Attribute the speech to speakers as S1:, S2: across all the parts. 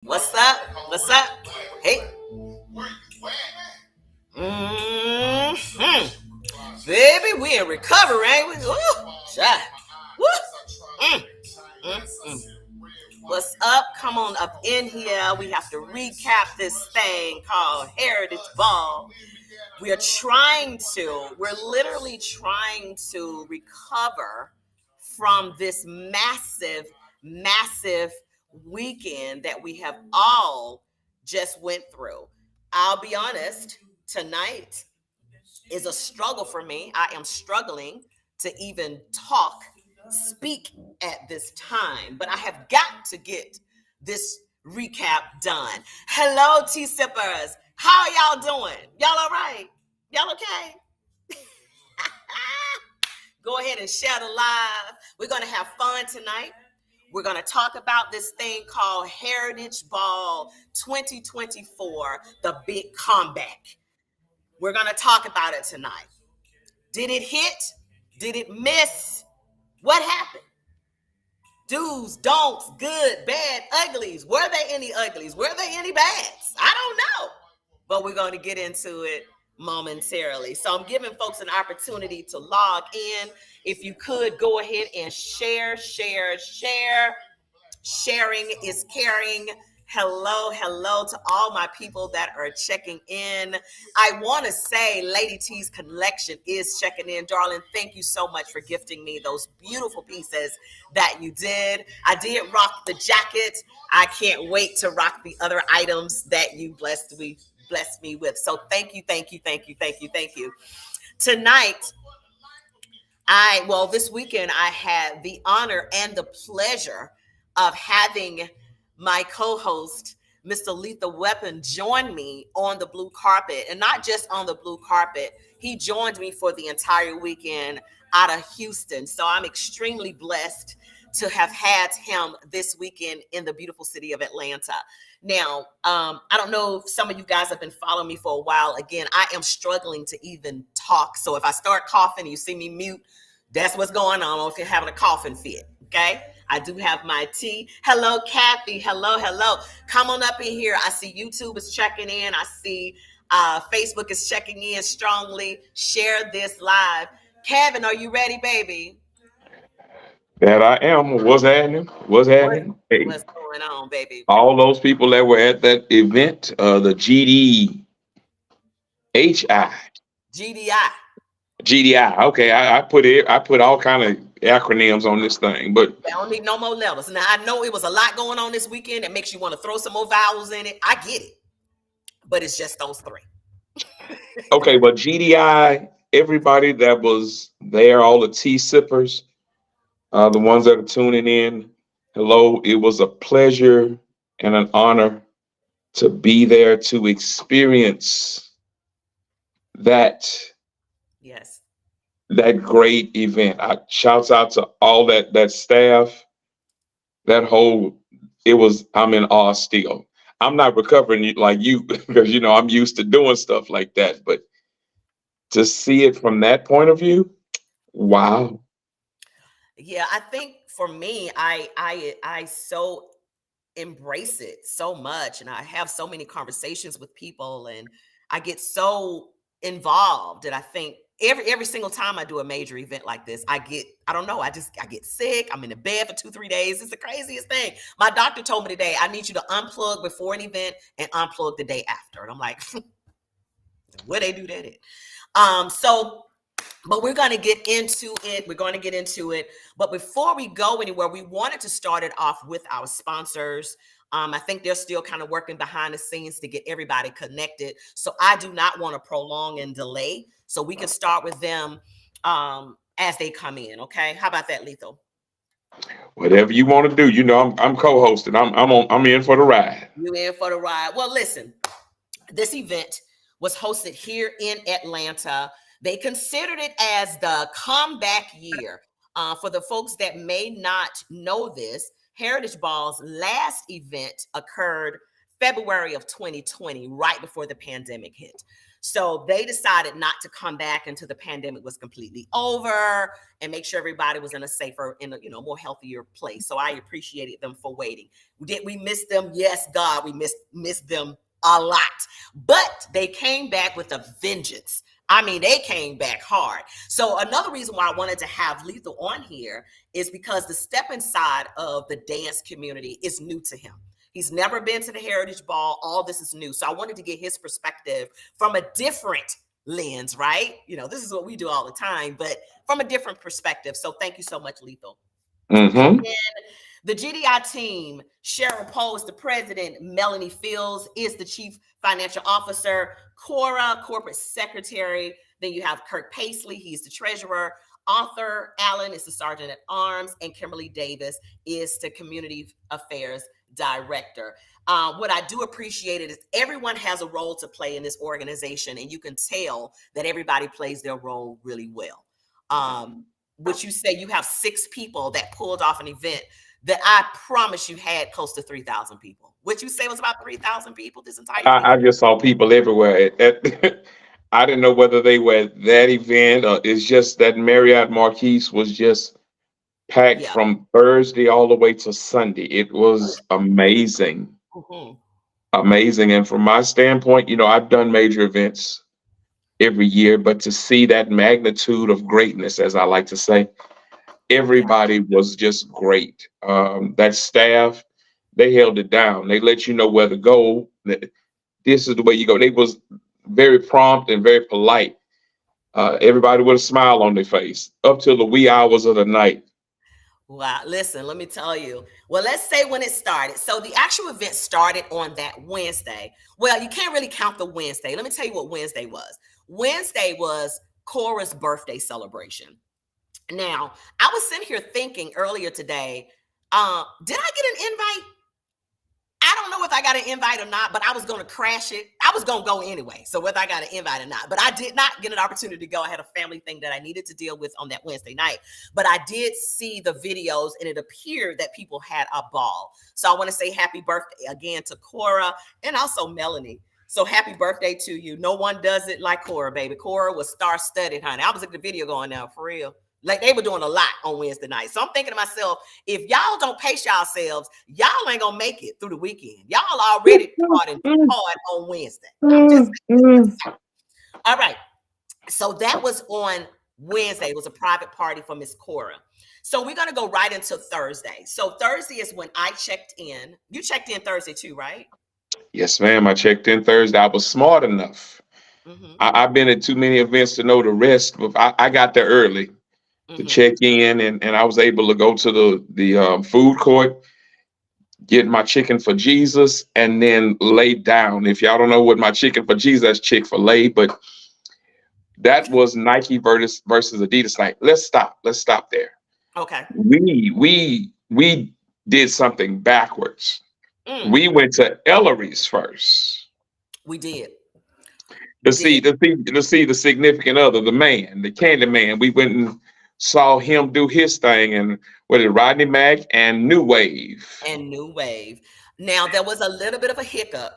S1: What's up? What's up? Hey. Mm-hmm. Baby, we in recovery, ain't we? Woo! Shot. Woo! Mm. Mm-mm. What's up? Come on up in here. We have to recap this thing called Heritage Ball. We're literally trying to recover from this massive, massive weekend that we have all just went through. I'll be honest, tonight is a struggle for me. I am struggling to even speak at this time, but I have got to get this recap done. Hello, tea sippers. How are y'all doing? Y'all all right? Y'all okay? Go ahead and share the live. We're going to have fun tonight. We're going to talk about this thing called Heritage Ball 2024, the big comeback. We're going to talk about it tonight. Did it hit? Did it miss? What happened? Do's, don'ts, good, bad, uglies. Were there any uglies? Were there any bads? I don't know. But we're going to get into it momentarily. So I'm giving folks an opportunity to log in. If you could go ahead and share. Sharing is caring. Hello to all my people that are checking in. I want to say Lady T's Collection is checking in. Darling, thank you so much for gifting me those beautiful pieces that you did. I did rock the jacket. I can't wait to rock the other items that you blessed me with. So thank you. Tonight, this weekend, I had the honor and the pleasure of having my co-host, Mr. Lethal Weapon, join me on the blue carpet. And not just on the blue carpet, he joined me for the entire weekend out of Houston. So I'm extremely blessed to have had him this weekend in the beautiful city of Atlanta. Now, I don't know if some of you guys have been following me for a while. Again, I am struggling to even talk. So if I start coughing, you see me mute, that's what's going on. If you're having a coughing fit, okay? I do have my tea. Hello, Kathy. Hello. Come on up in here. I see YouTube is checking in. I see Facebook is checking in strongly. Share this live. Kevin, are you ready, baby?
S2: That I am. What's happening? Hey,
S1: What's going on, baby?
S2: all those people that were at that event, the GDHI,
S1: GDI.
S2: GDI. Okay, I put all kind of acronyms on this thing, but
S1: I don't need no more letters. Now, I know it was a lot going on this weekend that makes you want to throw some more vowels in it. I get it. But it's just those three.
S2: okay, but GDI, everybody that was there, all the tea sippers, the ones that are tuning in, hello. It was a pleasure and an honor to be there to experience that
S1: Yes.
S2: that great event. I shouts out to all that staff, that whole I'm in awe still. I'm not recovering like you because I'm used to doing stuff like that, but to see it from that point of view, wow.
S1: Yeah, I think for me, I so embrace it so much, and I have so many conversations with people, and I get so involved. And I think every single time I do a major event like this, I don't know, I get sick. I'm in the bed for 2-3 days. It's the craziest thing. My doctor told me today, I need you to unplug before an event and unplug the day after. And I'm like, where they do that at? But we're going to get into it. But before we go anywhere, we wanted to start it off with our sponsors. I think they're still kind of working behind the scenes to get everybody connected. So I do not want to prolong and delay. So we can start with them as they come in. Okay. How about that, Lethal?
S2: Whatever you want to do, I'm co-hosting. I'm in for the ride.
S1: You in for the ride. Well, listen, this event was hosted here in Atlanta. They considered it as the comeback year. For the folks that may not know this, Heritage Ball's last event occurred February of 2020, right before the pandemic hit. So they decided not to come back until the pandemic was completely over and make sure everybody was in a safer, in a more healthier place. So I appreciated them for waiting. Did we miss them? Yes, God, we missed them a lot. But they came back with a vengeance. I mean, they came back hard. So another reason why I wanted to have Lethal on here is because the Steppin side of the dance community is new to him. He's never been to the Heritage Ball. All this is new. So I wanted to get his perspective from a different lens, right? This is what we do all the time, but from a different perspective. So thank you so much, Lethal.
S2: Mm-hmm.
S1: And then the GDI team, Cheryl Poe is the president, Melanie Fields is the chief financial officer, Cora, corporate secretary. Then you have Kirk Paisley, he's the treasurer. Arthur Allen is the sergeant at arms, and Kimberly Davis is the community affairs director. What I do appreciate is everyone has a role to play in this organization, and you can tell that everybody plays their role really well. Which you say you have 6 people that pulled off an event that I promise you had close to 3,000 people. What you say was about 3,000 people this entire weekend?
S2: I just saw people everywhere. I didn't know whether they were at that event or it's just that Marriott Marquise was just packed from Thursday all the way to Sunday. It was amazing.
S1: Mm-hmm.
S2: Amazing. And from my standpoint, I've done major events every year, but to see that magnitude of greatness, as I like to say, everybody was just great. That staff, they held it down. They let you know where to go. This is the way you go. They was very prompt and very polite. Everybody with a smile on their face up till the wee hours of the night.
S1: Wow. Listen, let me tell you. Well, let's say when it started. So the actual event started on that Wednesday. Well, you can't really count the Wednesday. Let me tell you what Wednesday was. Wednesday was Cora's birthday celebration. Now, I was sitting here thinking earlier today, did I get an invite? I don't know if I got an invite or not, but I was going to crash it. I was going to go anyway. So whether I got an invite or not, but I did not get an opportunity to go. I had a family thing that I needed to deal with on that Wednesday night, but I did see the videos and it appeared that people had a ball. So I want to say happy birthday again to Cora and also Melanie. So happy birthday to you. No one does it like Cora, baby. Cora was star-studded, honey. I was at the video going now for real. Like they were doing a lot on Wednesday night. So I'm thinking to myself, if y'all don't pace yourselves, y'all ain't gonna make it through the weekend. Y'all already starting hard on Wednesday. I'm just saying. All right. So that was on Wednesday. It was a private party for Miss Cora. So we're gonna go right into Thursday. So Thursday is when I checked in. You checked in Thursday too, right?
S2: Yes, ma'am. I checked in Thursday. I was smart enough. Mm-hmm. I've been at too many events to know the rest, but I got there early to check in, and I was able to go to the food court, get my chicken for Jesus, and then lay down. If y'all don't know what my chicken for Jesus, Chick-fil-A, but that was Nike versus Adidas night. Let's stop there.
S1: Okay.
S2: We did something backwards. We went to Ellery's first.
S1: We did.
S2: To see the significant other, the man, the candy man. We went and saw him do his thing, and what is Rodney Mack and New Wave.
S1: Now there was a little bit of a hiccup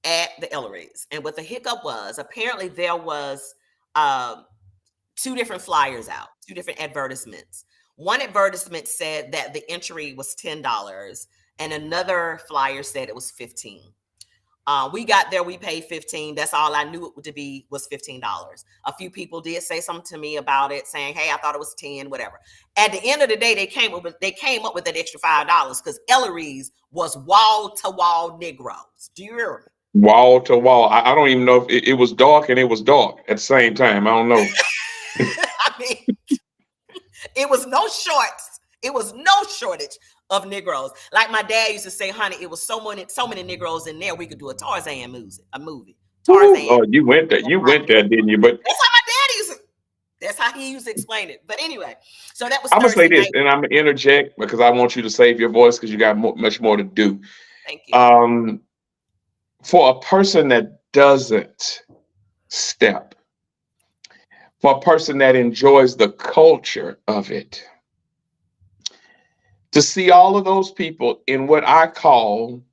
S1: at the Ellery's, and what the hiccup was, apparently there was 2 different flyers out, 2 different advertisements. One advertisement said that the entry was $10, and another flyer said it was $15. We got there, we paid $15. That's all I knew it to be was $15. A few people did say something to me about it, saying, hey, I thought it was 10, whatever. At the end of the day, they came up with that extra $5 because Ellery's was wall-to-wall Negroes. Do you hear me?
S2: Wall to wall. I don't even know if it was dark, and it was dark at the same time. I don't know.
S1: I mean, it was no shorts. It was no shortage of Negroes. Like my dad used to say, honey, it was so many Negroes in there, we could do a Tarzan movie. Tarzan.
S2: Oh, you went there, didn't you? But
S1: that's how my dad used to. That's how he used to explain it. But anyway, so that was.
S2: I'm gonna say this, and I'm gonna interject because I want you to save your voice because you got much more to do.
S1: Thank you.
S2: For a person that doesn't step, for a person that enjoys the culture of it, to see all of those people in what I call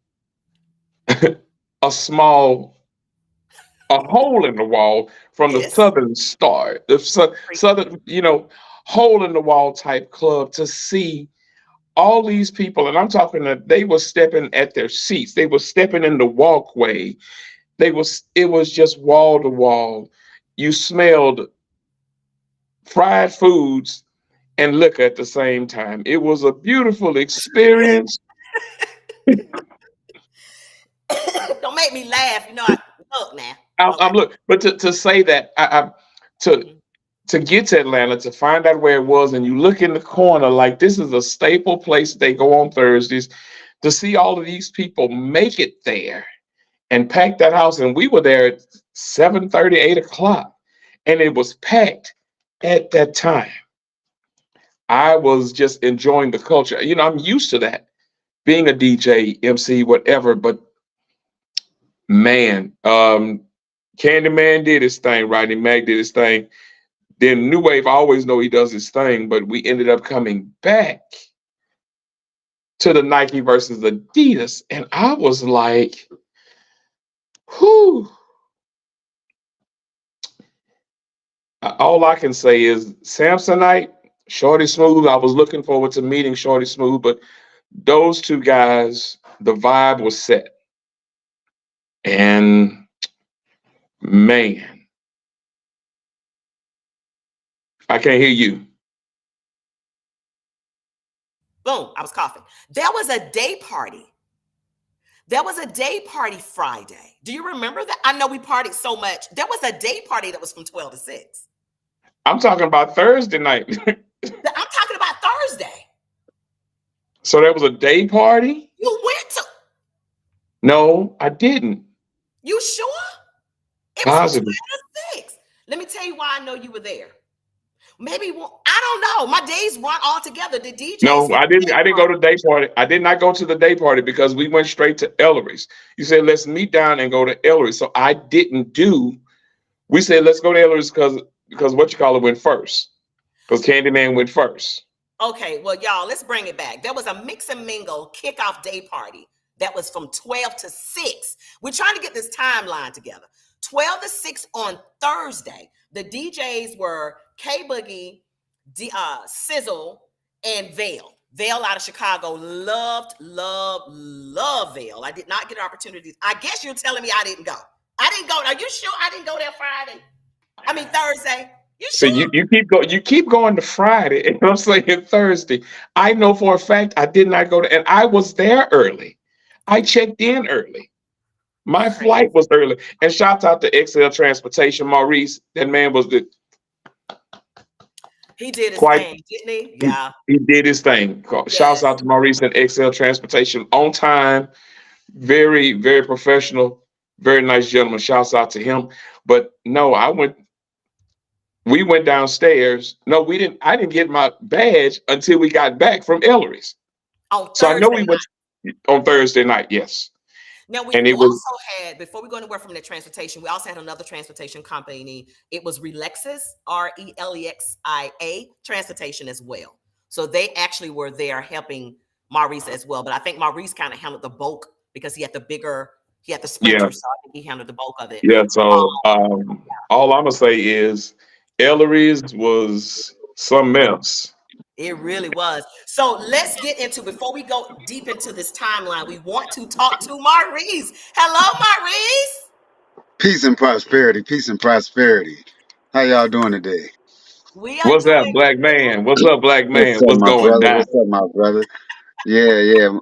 S2: a small a hole in the wall from the
S1: Yes.
S2: Southern Star, the Southern, hole in the wall type club to see all these people. And I'm talking that they were stepping at their seats, they were stepping in the walkway. It was just wall to wall. You smelled fried foods and liquor at the same time. It was a beautiful experience.
S1: Don't make me laugh. Look now.
S2: I'm
S1: Okay.
S2: look, but to say that to
S1: Mhm.
S2: to get to Atlanta to find out where it was, and you look in the corner like this is a staple place they go on Thursdays, to see all of these people make it there and pack that house, and we were there at 7:30, 8 o'clock, and it was packed at that time. I was just enjoying the culture. I'm used to that, being a DJ, MC, whatever, but man, Candyman did his thing, Rodney Mack did his thing. Then New Wave, I always know he does his thing, but we ended up coming back to the Nike versus Adidas, and I was like, whew. All I can say is Samsonite, Shorty Smoove. I was looking forward to meeting Shorty Smoove, but those two guys, the vibe was set. And man, I can't hear you.
S1: Boom. I was coughing. There was a day party. There was a day party Friday. Do you remember that? I know we partied so much. There was a day party that was from 12 to 6.
S2: I'm talking about Thursday night.
S1: I'm talking about Thursday.
S2: So there was a day party?
S1: You went to.
S2: No, I didn't.
S1: You sure? It was from 12
S2: Positive.
S1: to 6. Let me tell you why I know you were there. Maybe I don't know. My days run all together. The DJs
S2: No,
S1: for the
S2: I didn't.
S1: day
S2: I didn't go to the day party. I did not go to the day party because we went straight to Ellery's. You said let's meet down and go to Ellery's, so I didn't do. We said let's go to Ellery's because what you call it went first. Because Candyman went first.
S1: Okay, well, y'all, let's bring it back. There was a mix and mingle kickoff day party that was from 12 to 6. We're trying to get this timeline together. 12 to 6 on Thursday. The DJs were K Boogie, Sizzle, and Vale. Vale out of Chicago. Loved Vale. I did not get opportunities. I guess you're telling me I didn't go. I didn't go. Are you sure I didn't go there Friday? I mean, Thursday. You
S2: So
S1: sure?
S2: you keep going to Friday, and I'm saying Thursday. I know for a fact I did not go to, and I was there early. I checked in early. My flight
S1: Crazy.
S2: was early. And shout out to XL Transportation, Maurice. That man was the
S1: He did his
S2: quite.
S1: thing, didn't he?
S2: He,
S1: Yeah.
S2: he did his thing. Shouts
S1: Yes.
S2: out to Maurice and XL Transportation on time. Very, very professional. Very nice gentleman. Shouts out to him. But no, we went downstairs. No, we didn't. I didn't get my badge until we got back from Ellery's.
S1: On
S2: So I know
S1: Thursday
S2: we went
S1: night.
S2: on Thursday night, yes.
S1: Now we
S2: And it was,
S1: also had, before we go anywhere from the transportation, we also had another transportation company. It was Relexis, Relexia transportation as well. So they actually were there helping Maurice as well. But I think Maurice kind of handled the bulk because he had the
S2: yeah,
S1: Sprinter, so I think he handled the bulk of it.
S2: yeah. So all I'm gonna say is Ellery's was something else.
S1: It really was. So let's get into, before we go deep into this timeline, we want to talk to Maurice. Hello, Maurice.
S3: Peace and prosperity. Peace and prosperity. How y'all doing today?
S1: We are
S2: What's up,
S1: doing
S2: black man? What's up, black
S3: What's
S2: man?
S3: up,
S2: What's
S3: my
S2: going
S3: brother?
S2: down?
S3: What's up, my brother? Yeah, yeah.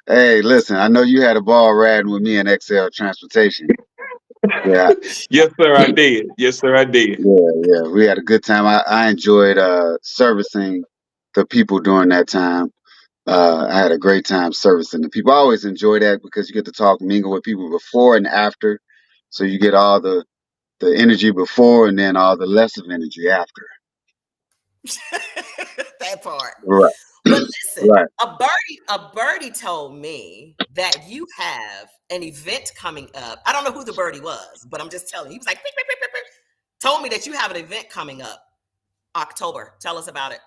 S3: Hey, listen, I know you had a ball riding with me in XL Transportation. Yeah,
S2: Yes, sir, I did. Yes, sir, I did.
S3: yeah. We had a good time. I enjoyed servicing the people during that time. I had a great time servicing the people. I always enjoy that because you get to talk, mingle with people before and after. So you get all the energy before and then all the less of energy after.
S1: that part.
S3: Right.
S1: But listen,
S3: Right.
S1: a birdie told me that you have an event coming up. I don't know who the birdie was, but I'm just telling you. He was like, "Beep, beep, beep, beep, beep." Told me that you have an event coming up October. Tell us about it.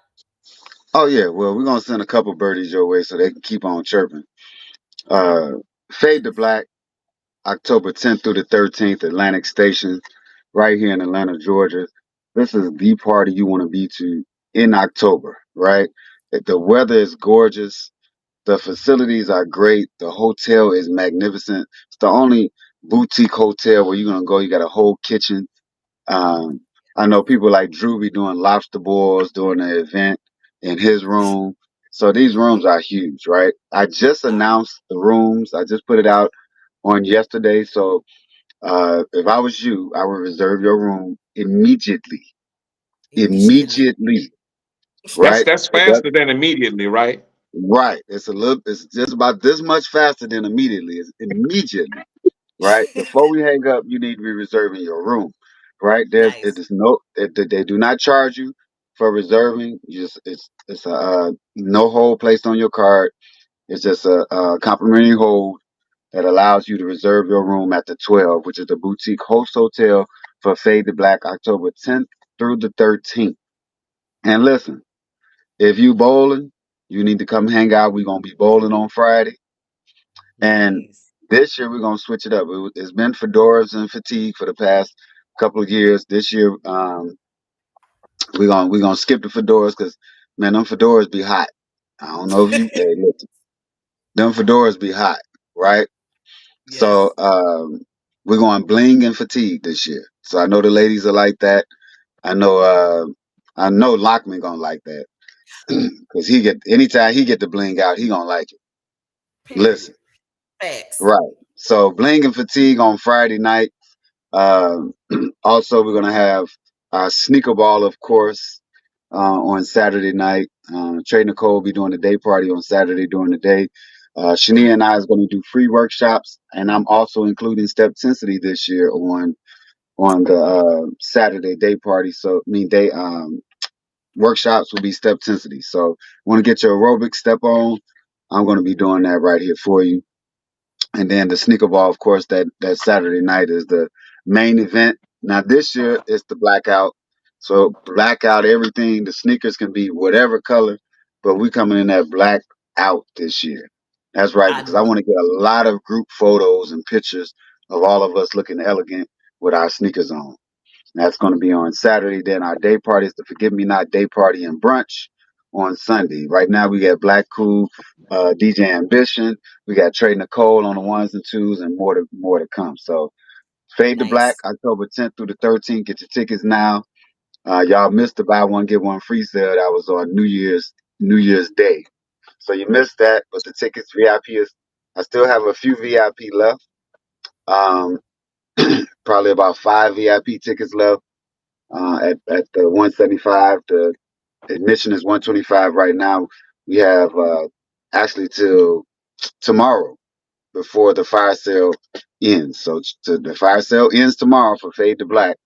S3: Oh yeah, well we're gonna send a couple birdies your way so they can keep on chirping. Uh Fade to Black October 10th through the 13th, Atlantic Station, right here in Atlanta, Georgia. This is the party you want to be to in October, right? The weather is gorgeous. The facilities are great. The hotel is magnificent. It's the only boutique hotel where you're gonna go. You got a whole kitchen. Um, I know people like Drew be doing lobster boils during the event in his room. So these rooms are huge, right? I just announced the rooms. I just put it out on yesterday. So if I was you, I would reserve your room immediately.
S1: Immediately.
S3: Immediately,
S2: That's
S3: right?
S2: that's faster than immediately, right?
S3: Right. It's just about this much faster than immediately. It's immediately, right? Before we hang up, you need to be reserving your room, right? It
S1: Nice.
S3: is no, they do not charge you for reserving. You just, it's a, no hold placed on your card. It's just a complimentary hold that allows you to reserve your room at the 12, which is the boutique host hotel for Fade to Black, October 10th through the 13th. And listen, if you bowling, you need to come hang out. We're gonna be bowling on Friday. And
S1: Nice.
S3: this year we're gonna switch it up. It's been fedoras and fatigue for the past couple of years. This year, we're gonna skip the fedoras because man, them fedoras be hot. I don't know if you hey, listen, them fedoras be hot, right? So
S1: Yes.
S3: we're going bling and fatigue this year. So I know the ladies are like that. I know Lockman gonna like that because he get anytime he get the bling out, he gonna like it.
S1: Period.
S3: Listen,
S1: Facts.
S3: right. So bling and fatigue on Friday night. Um, Also, we're gonna have our sneaker ball, of course, on Saturday night. Trey Nicole will be doing the day party on Saturday during the day. Shania and I is going to do free workshops, and I'm also including Step Tensity this year on the Saturday day party. So, I mean, day workshops will be Step Tensity. So, want to get your aerobic step on? I'm going to be doing that right here for you. And then the sneaker ball, of course, that Saturday night is the main event. Now this year it's the blackout. So blackout everything. The sneakers can be whatever color, but we coming in that black out this year. That's right,
S1: I
S3: because I
S1: know.
S3: want to get a lot of group photos and pictures of all of us looking elegant with our sneakers on. That's going to be on Saturday. Then our day party is the Forgive Me Not day party and brunch on Sunday. Right now we got Black Cool, DJ Ambition. We got Trey Nicole on the ones and twos, and more to come. So Fade to Black,
S1: Nice.
S3: October 10th through the 13th. Get your tickets now. Y'all missed the buy one get one free sale that was on New Year's Day. So you missed that, but the tickets VIP is. I still have a few VIP left. Um, Probably about 5 VIP tickets left. At the 175. The admission is 125 right now. We have actually till tomorrow before the fire sale ends. So the fire sale ends tomorrow for Fade to Black.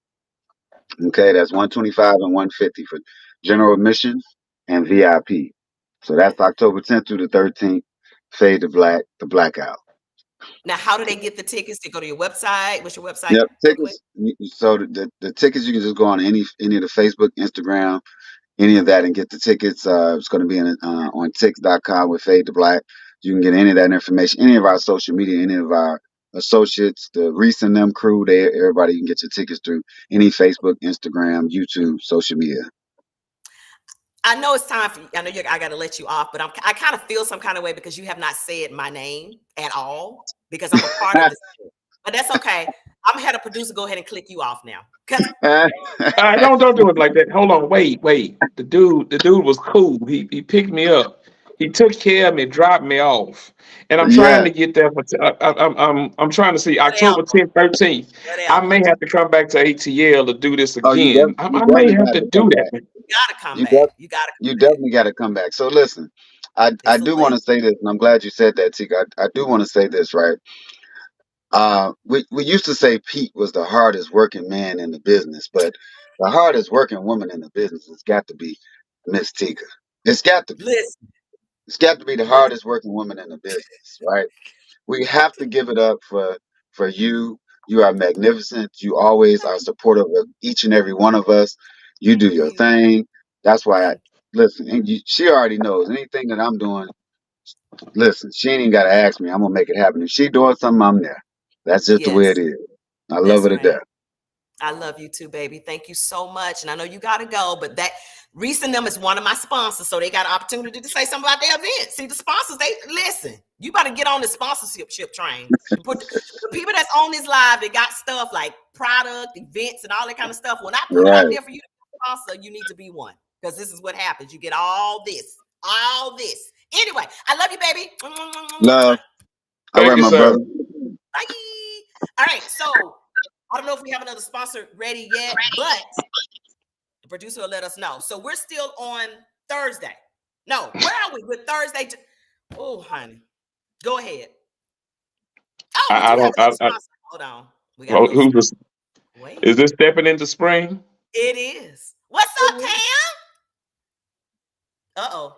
S3: Okay, that's 125 and 150 for general admission and VIP. So that's October 10th through the 13th. Fade to Black, the blackout.
S1: Now, how do they get the tickets? They go to your website. What's your website,
S3: Yep,
S1: real quick?
S3: tickets. So the tickets you can just go on any of the Facebook, Instagram, any of that and get the tickets. It's going to be on Tix.com with Fade to Black. You can get any of that information, any of our social media, any of our associates, the Reese and them crew. Everybody you can get your tickets through any Facebook, Instagram, YouTube, social media.
S1: I know it's time for you. I know I got to let you off, but I kind of feel some kind of way because you have not said my name at all because I'm a part of this. But that's okay. I'm gonna have a producer go ahead and click you off now. Cause
S2: Don't do it like that. Hold on, wait. The dude was cool. He picked me up. He took care of me, dropped me off, and I'm trying
S3: Yeah.
S2: to get there. I'm trying to see
S1: whatever,
S2: October 10th, 13th. I
S1: whatever.
S2: may have to come back to ATL to do this
S3: Oh,
S2: again.
S3: you
S2: I may
S3: definitely
S2: have
S3: got
S2: to
S3: to
S2: do
S3: come back.
S2: that.
S1: You gotta come
S3: You
S1: back.
S3: def-
S1: You gotta
S3: you
S1: come back.
S3: definitely got to come back. So listen, I
S1: It's a
S3: do want
S1: legend.
S3: to say this, and I'm glad you said that, Tika. I do want to say this, right? We used to say Pete was the hardest working man in the business, but the hardest working woman in the business has got to be Miss Tika. It's got to be.
S1: Listen,
S3: It's got to be the
S1: listen.
S3: hardest working woman in the business, right? We have to give it up for you. You are magnificent. You always are supportive of each and every one of us. You do
S1: Thank
S3: your
S1: you.
S3: thing. That's why I
S1: Thank
S3: listen. And she already knows anything that I'm doing. Listen, she ain't even got to ask me. I'm gonna make it happen. If she doing something, I'm there. That's just the way it
S1: Yes,
S3: is. I love
S1: that's
S3: it to
S1: right.
S3: death.
S1: I love you too, baby. Thank you so much. And I know you got to go, but that Reese and them is one of my sponsors, so they got an opportunity to say something about their event. See, the sponsors, they listen. You got to get on the sponsorship train. And put the people that's on this live, they got stuff like product, events, and all that kind of stuff. When I put it out
S3: Right.
S1: there for you to sponsor, you need to be one because this is what happens. You get all this, all this. Anyway, I love you, baby.
S3: Love. All
S2: Thank
S3: right,
S2: you,
S3: my
S2: sir.
S3: brother.
S1: Bye. All right, so I don't know if we have another sponsor ready yet, but the producer will let us know. So we're still on Thursday. No, where are we? With Thursday. Oh, honey. Go ahead. Oh, we do
S2: I
S1: have
S2: don't.
S1: another sponsor. Hold on. We got
S2: Well,
S1: another
S2: who's
S1: sponsor.
S2: this?
S1: Wait.
S2: Is this Steppin N2 Spring?
S1: It is. What's up, Pam? Uh-oh.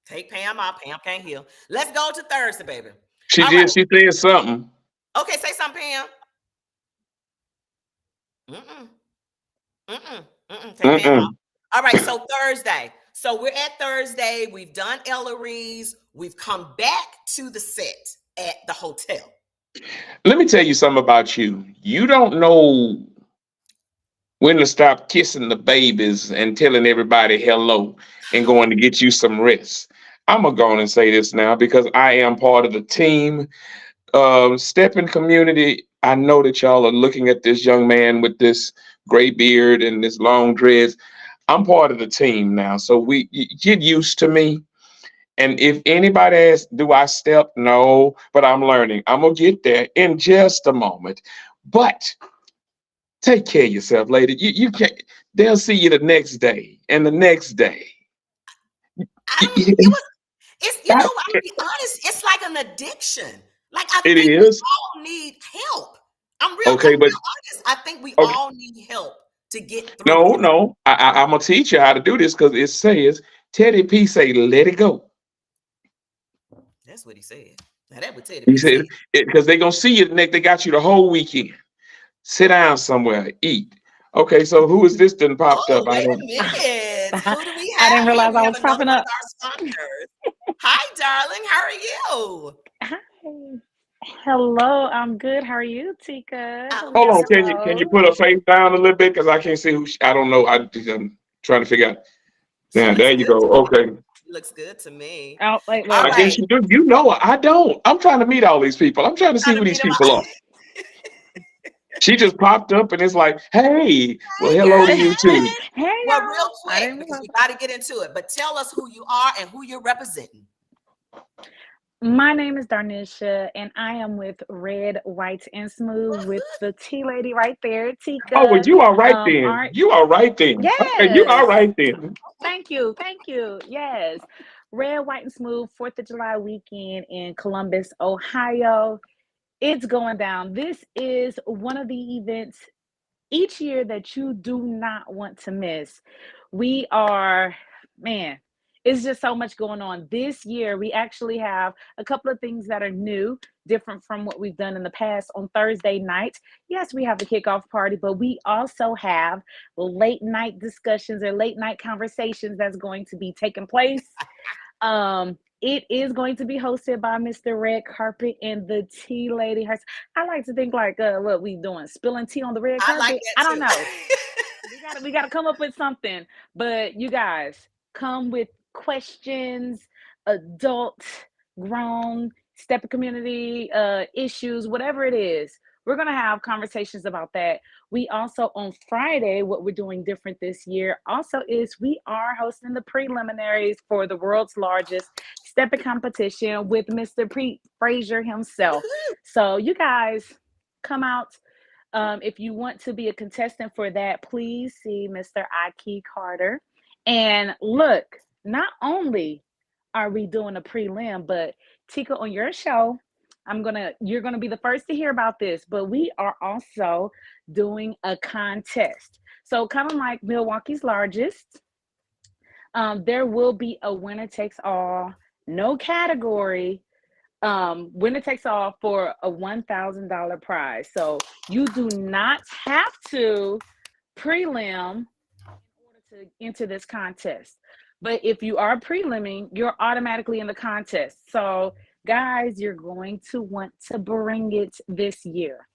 S1: Take Pam out. Pam can't heal. Let's go to Thursday, baby.
S2: She
S1: All
S2: did.
S1: right.
S2: She said something.
S1: Okay, say something, Pam. Take Pam out. All right, so Thursday. So we're at Thursday. We've done Ellery's. We've come back to the set at the hotel.
S2: Let me tell you something about you. You don't know when to stop kissing the babies and telling everybody hello and going to get you some rest. I'm gonna go on and say this now because I am part of the team. Steppin community. I know that y'all are looking at this young man with this gray beard and this long dreads. I'm part of the team now, so get used to me. And if anybody asks, do I step? No, but I'm learning. I'm gonna get there in just a moment. But take care of yourself, lady. You can't. They'll see you the next day and the next day.
S1: I don't. It was. It's. You know. I'll be honest. It's like an addiction. Like I
S2: It
S1: think we
S2: is
S1: all need help. I'm
S2: okay, but
S1: real honest. I think we
S2: okay.
S1: all need help to get through
S2: No,
S1: this.
S2: no. I'm gonna teach you how to do this because it says Teddy P say let it go.
S1: That's what he said. Now that would Teddy
S2: He
S1: P said.
S2: said because they gonna see you the next. They got you the whole weekend. Sit down somewhere, eat. Okay, so who is this then popped up?
S1: Oh,
S2: I
S1: wait a
S2: don't.
S1: minute. Who do we
S4: I didn't
S1: have here?
S4: realize
S1: We
S4: I
S1: have
S4: was
S1: another
S4: popping
S1: one of
S4: up.
S1: our sponsors. Hi, darling. How are you?
S4: Hi. Hello, I'm good. How are you, Tika?
S1: I'm
S2: Hold
S4: Hello,
S2: on,
S1: so
S2: can you
S4: hello.
S2: put her face down a little bit because I can't see who? I don't know. I'm trying to figure out.
S1: she
S2: Yeah,
S1: looks
S2: there you
S1: good
S2: go.
S1: to me.
S2: Okay,
S1: She looks good to me.
S4: Oh, wait,
S1: All
S2: I
S4: look.
S2: guess
S1: right.
S2: you do. You know her. I don't. I'm trying to meet all these people. I'm trying to see
S1: Trying
S2: who
S1: to
S2: these
S1: meet him.
S2: people are. She just popped up and it's like, hey, well,
S1: Hey,
S2: hello to you too.
S1: girl.
S4: Hey,
S1: Well, real
S4: y'all. I
S1: quick,
S4: didn't
S1: because
S4: realize.
S1: we got to get into it, but tell us who you are and who you're representing.
S4: My name is Darnisha, and I am with Red, White, and Smooth with
S1: Woohoo.
S4: the T lady right there,
S2: Oh, well,
S4: Tika.
S2: you are right then.
S4: Art.
S2: You are right then. Okay, you are
S4: Yes.
S2: right then.
S4: Thank you. Thank you. Yes. Red, White, and Smooth, 4th of July weekend in Columbus, Ohio. It's going down. This is one of the events each year that you do not want to miss. We are, man, it's just so much going on. This year, we actually have a couple of things that are new, different from what we've done in the past. On Thursday night, yes, we have the kickoff party, but we also have late night discussions or late night conversations that's going to be taking place. It is going to be hosted by Mr. Red Carpet and the Tea Lady herself. I like to think like what we doing, spilling tea on the red
S1: I like
S4: carpet. I
S1: that
S4: don't
S1: too.
S4: know. We gotta come up with something. But you guys come with questions, adult, grown, step community issues, whatever it is. We're gonna have conversations about that. We also on Friday, what we're doing different this year also is we are hosting the preliminaries for the world's largest stepping competition with Mr. Pete Frazier himself.
S1: Woohoo.
S4: So you guys come out. If you want to be a contestant for that, please see Mr. Ike Carter. And look, not only are we doing a prelim, but Tika, on your show, you're gonna be the first to hear about this, but we are also doing a contest. So kind of like Milwaukee's largest, there will be a winner takes all, no category, winner takes all for a $1,000 prize. So you do not have to prelim in order to enter this contest. But if you are prelimming, you're automatically in the contest. So Guys, you're going to want to bring it this year.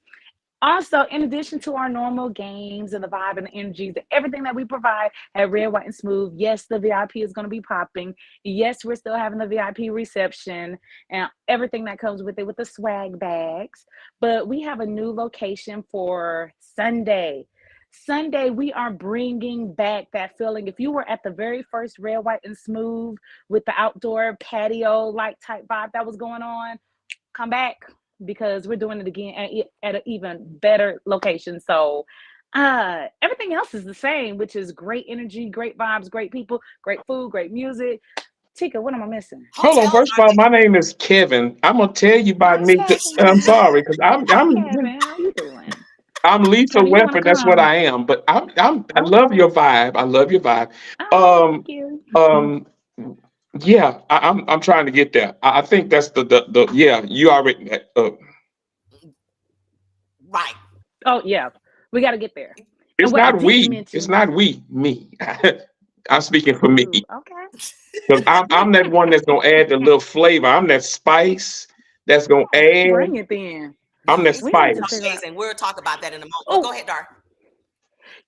S4: Also, in addition to our normal games and the vibe and the energies, everything that we provide at Red, White, and Smooth, yes, the VIP is going to be popping. Yes, we're still having the VIP reception and everything that comes with it with the swag bags. But we have a new location for Sunday. Sunday, we are bringing back that feeling. If you were at the very first Red, White, and Smooth with the outdoor patio like type vibe that was going on, come back because we're doing it again at an even better location. So everything else is the same, which is great energy, great vibes, great people, great food, great music. Tika, what am I missing?
S2: Hold on.
S1: Hotels
S2: First of all, my name is Kevin. I'm gonna tell you about
S4: Hi,
S2: me. I'm
S4: Kevin.
S2: sorry, because
S4: Hi, Kevin. How you doing?
S2: I'm Lethal
S4: Tony, you want
S2: Weapon.
S4: to
S2: That's what
S4: come?
S2: I am. But I love
S4: Okay.
S2: your vibe. I love your vibe.
S4: Oh,
S2: Um,
S4: thank you.
S2: um, yeah, I'm trying to get there. I think that's the yeah. You already
S1: right.
S4: Oh, yeah. We got to get there. And
S2: it's
S4: what I
S2: not
S4: didn't
S2: we. It's
S4: mention,
S2: not we. Me. I'm speaking for me
S4: ooh, okay.
S2: because I'm that one that's gonna add the little flavor. I'm that spice that's gonna
S4: Oh,
S2: add.
S4: bring it then.
S2: I'm that
S1: He's
S4: We need to
S2: spice.
S4: figure out.
S1: amazing. We'll talk about that in a moment. Oh, go
S4: Oh,
S1: ahead, Dar.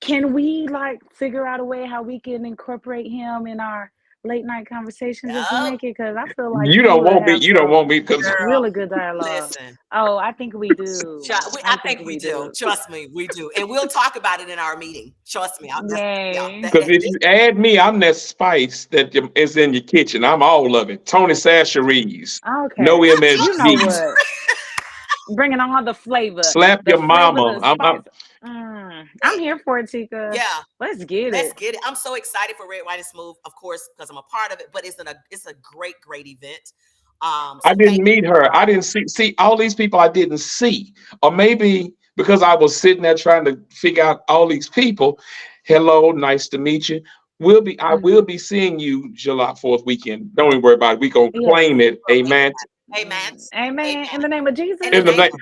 S4: can we like figure out a way how we can incorporate him in our late night conversations if we
S1: Oh,
S4: make it? Because I feel like
S2: You
S4: he
S2: don't
S4: would
S2: want me.
S4: have
S2: You don't
S4: some
S2: want me because
S1: girl,
S4: really good dialogue.
S1: listen.
S4: Oh, I think we do. I
S1: I
S4: think
S1: think we
S4: we
S1: do.
S4: do.
S1: Trust me, we do. And we'll talk about it in our meeting. Trust me. Yeah.
S4: Yay.
S2: if you add me, I'm that spice that is in your kitchen. I'm all of it. Tony Sasheries, no
S4: Okay. You know
S2: MSG,
S4: what? Bringing all the
S2: slap your
S4: flavor,
S2: mama.
S4: the spice. I'm here for it, Tika.
S1: Yeah.
S4: Let's get
S1: Let's
S4: it.
S1: get it. I'm so excited for Red, White, and Smooth, of course, because I'm a part of it. But it's a great event.
S2: I
S1: So thank
S2: didn't meet
S1: you.
S2: her. I didn't see all these people I didn't see. Or maybe because I was sitting there trying to figure out all these people. Hello, nice to meet you. I will
S4: Mhm.
S2: be seeing you July 4th weekend. Don't even worry about it. We gonna
S4: Yes.
S2: claim it. Amen.
S1: Amen.
S4: Amen. In
S1: Amen.
S4: the name of
S1: In the
S2: In
S4: Jesus.
S2: the
S1: name
S2: name,
S1: of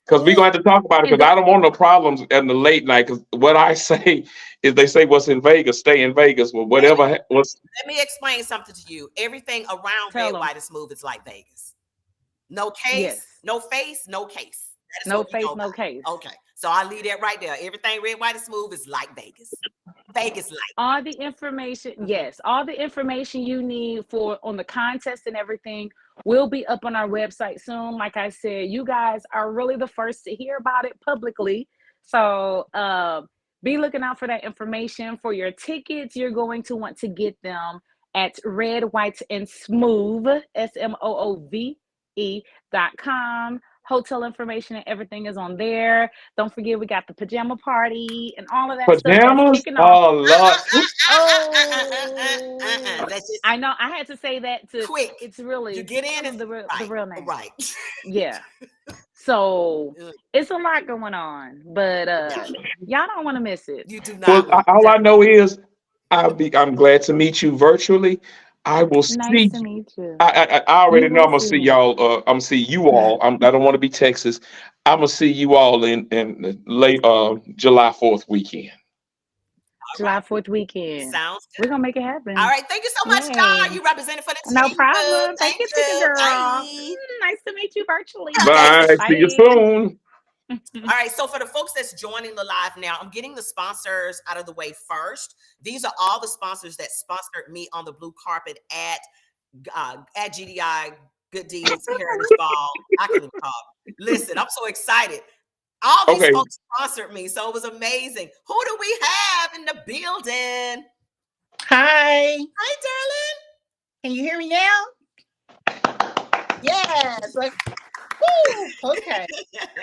S2: because we're
S1: Ooh,
S2: gonna have to talk about it
S4: And
S2: because
S4: the,
S2: I don't want no problems in the late night. Because what I say is they say what's in Vegas, stay in Vegas. Well,
S1: baby,
S2: whatever was
S1: let me explain something to you. Everything around Red,
S4: tell them.
S1: White, and Smooth is like Vegas. No case,
S4: Yes.
S1: no face, no case. That is
S4: No
S1: what we know
S4: face,
S1: about
S4: no case.
S1: it. Okay. So I leave that right there. Everything Red, White, and Smooth is like Vegas. Vegas like.
S4: All the information,
S1: Mhm.
S4: yes, all the information you need for on the contest and everything will be up on our website soon. Like I said, you guys are really the first to hear about it publicly. So be looking out for that information. For your tickets, you're going to want to get them at Red, White, and Smooth, SMOOVE.com. Hotel information and everything is on there. Don't forget, we got the pajama party and all of that stuff that's
S2: pajamas.
S4: kicking off.
S2: Oh Lord,
S4: Oh,
S1: Let's just
S4: I know. I had to say that to.
S1: quick.
S4: It's
S1: You
S4: really
S1: get in
S4: tell
S1: and
S4: them the
S1: right,
S4: real name.
S1: right.
S4: Yeah. So
S1: Mm,
S4: it's a lot going on, but
S1: yeah,
S4: y'all don't want to miss it.
S1: you do
S2: well,
S1: not want
S2: all I
S1: that.
S2: know is I'm glad to meet you virtually. I will
S4: Nice
S2: see.
S4: to meet you.
S2: I
S4: You
S2: already know
S4: will
S2: I'm gonna
S4: see
S2: see
S4: me.
S2: y'all. I'm gonna see you all. I don't want to be Texas. I'm gonna see you all in the late July 4th weekend.
S1: All
S4: July
S1: right.
S4: 4th weekend.
S1: Sounds
S4: We're
S1: good.
S4: gonna make it
S1: All
S4: happen.
S1: right. Thank you so much, Dar.
S4: Yay.
S1: You represented for the
S4: No
S1: team, boo.
S4: problem. Thank
S1: Thank
S4: you, Tika
S1: you.
S4: girl.
S1: Bye.
S4: Nice to meet you virtually.
S2: Bye. See you
S4: Bye.
S2: soon.
S1: All right, so for the folks that's joining the live now, I'm getting the sponsors out of the way first. These are all the sponsors that sponsored me on the blue carpet at GDI Good Deeds Heritage Ball. I can even talk. Listen, I'm so excited. All these
S2: Okay.
S1: folks sponsored me, so it was amazing. Who do we have in the building?
S5: Hi,
S1: Hi, darling.
S5: can you hear me now? Yes. Woo, okay.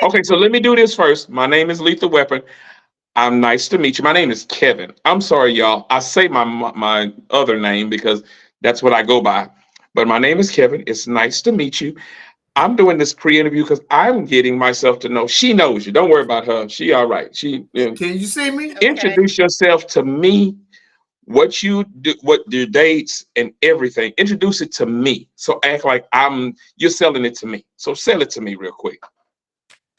S2: Okay. So let me do this first. My name is Lethal Weapon. I'm nice to meet you. My name is Kevin. I'm sorry, y'all. I say my other name because that's what I go by. But my name is Kevin. It's nice to meet you. I'm doing this pre-interview because I'm getting myself to know. She knows you. Don't worry about her. She all right.
S6: Can you see me?
S5: Okay.
S2: Introduce yourself to me. What you do, what your dates and everything. Introduce it to me. So act like you're selling it to me. So sell it to me real quick.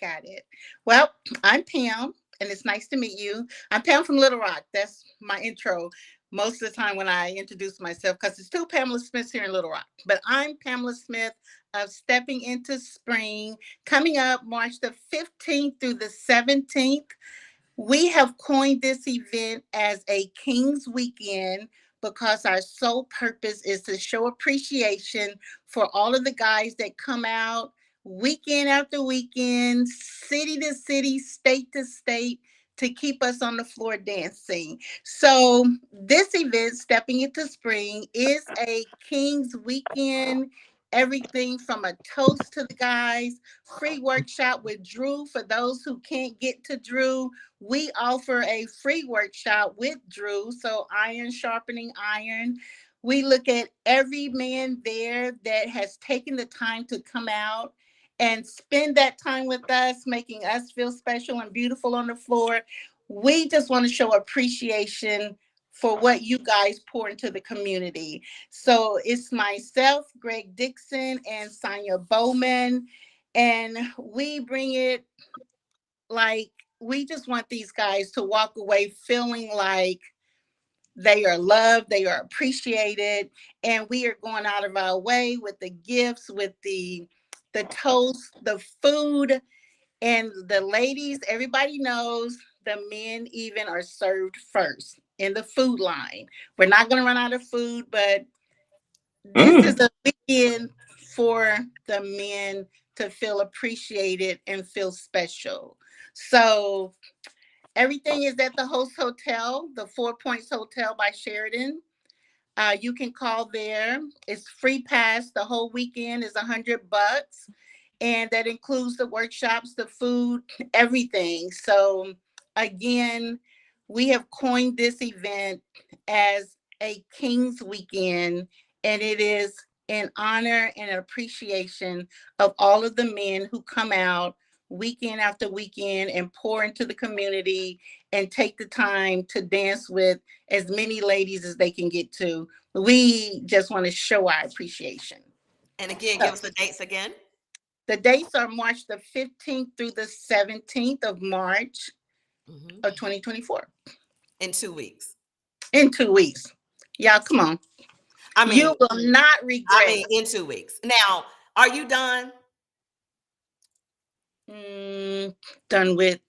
S5: Got it. Well, I'm Pam, and it's nice to meet you. I'm Pam from Little Rock. That's my intro most of the time when I introduce myself, because there's two Pamela Smiths here in Little Rock. But I'm Pamela Smith of Steppin N2 Spring, coming up March the 15th through the 17th. We have coined this event as a King's Weekend because our sole purpose is to show appreciation for all of the guys that come out weekend after weekend, city to city, state to state, to keep us on the floor dancing. So this event, Stepping Into Spring, is a King's Weekend. Everything from a toast to the guys, free workshop with Drew for those who can't get to Drew. We offer a free workshop with Drew, so iron sharpening iron. We look at every man there that has taken the time to come out and spend that time with us, making us feel special and beautiful on the floor. We just want to show appreciation for what you guys pour into the community. So it's myself, Greg Dixon, and Sonia Bowman, and we bring it like, we just want these guys to walk away feeling like they are loved, they are appreciated, and we are going out of our way with the gifts, with the toast, the food, and the ladies. Everybody knows the men even are served first in the food line. We're not going to run out of food, but this is a weekend for the men to feel appreciated and feel special. So everything is at the host hotel, the 4 Points Hotel by Sheridan. You can call there. It's free pass. The whole weekend is $100, and that includes the workshops, the food, everything. So again, we have coined this event as a King's Weekend, and it is in honor and appreciation of all of the men who come out weekend after weekend and pour into the community and take the time to dance with as many ladies as they can get to. We just want to show our appreciation.
S1: And again, give us the dates again.
S5: The dates are March the 15th through the 17th of March of 2024.
S1: In 2 weeks.
S5: In 2 weeks. Y'all, come on.
S1: I mean,
S5: you will not regret.
S1: I mean, in 2 weeks. Now, are you done?
S5: Done with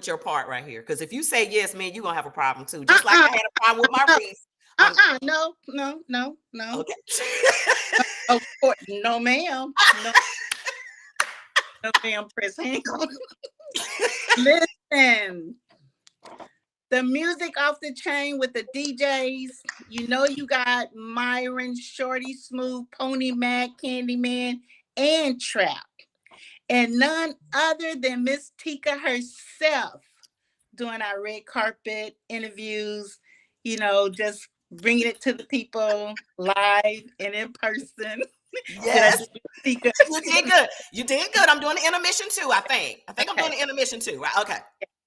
S1: your part right here? Because if you say yes, man, you're gonna have a problem too. Just like I had a problem with my wreath.
S5: No.
S1: Okay.
S5: Of course, no, ma'am. No, ma'am, press hang on. Listen, the music off the chain with the DJs. You know, you got Myron, Shorty Smooth, Pony Mac, Candyman, and Trap. And none other than Miss Tika herself doing our red carpet interviews, you know, just bringing it to the people live and in person.
S1: Yes. You did good. You did good. I'm doing the intermission too, I think. I'm doing the intermission too, right? Okay.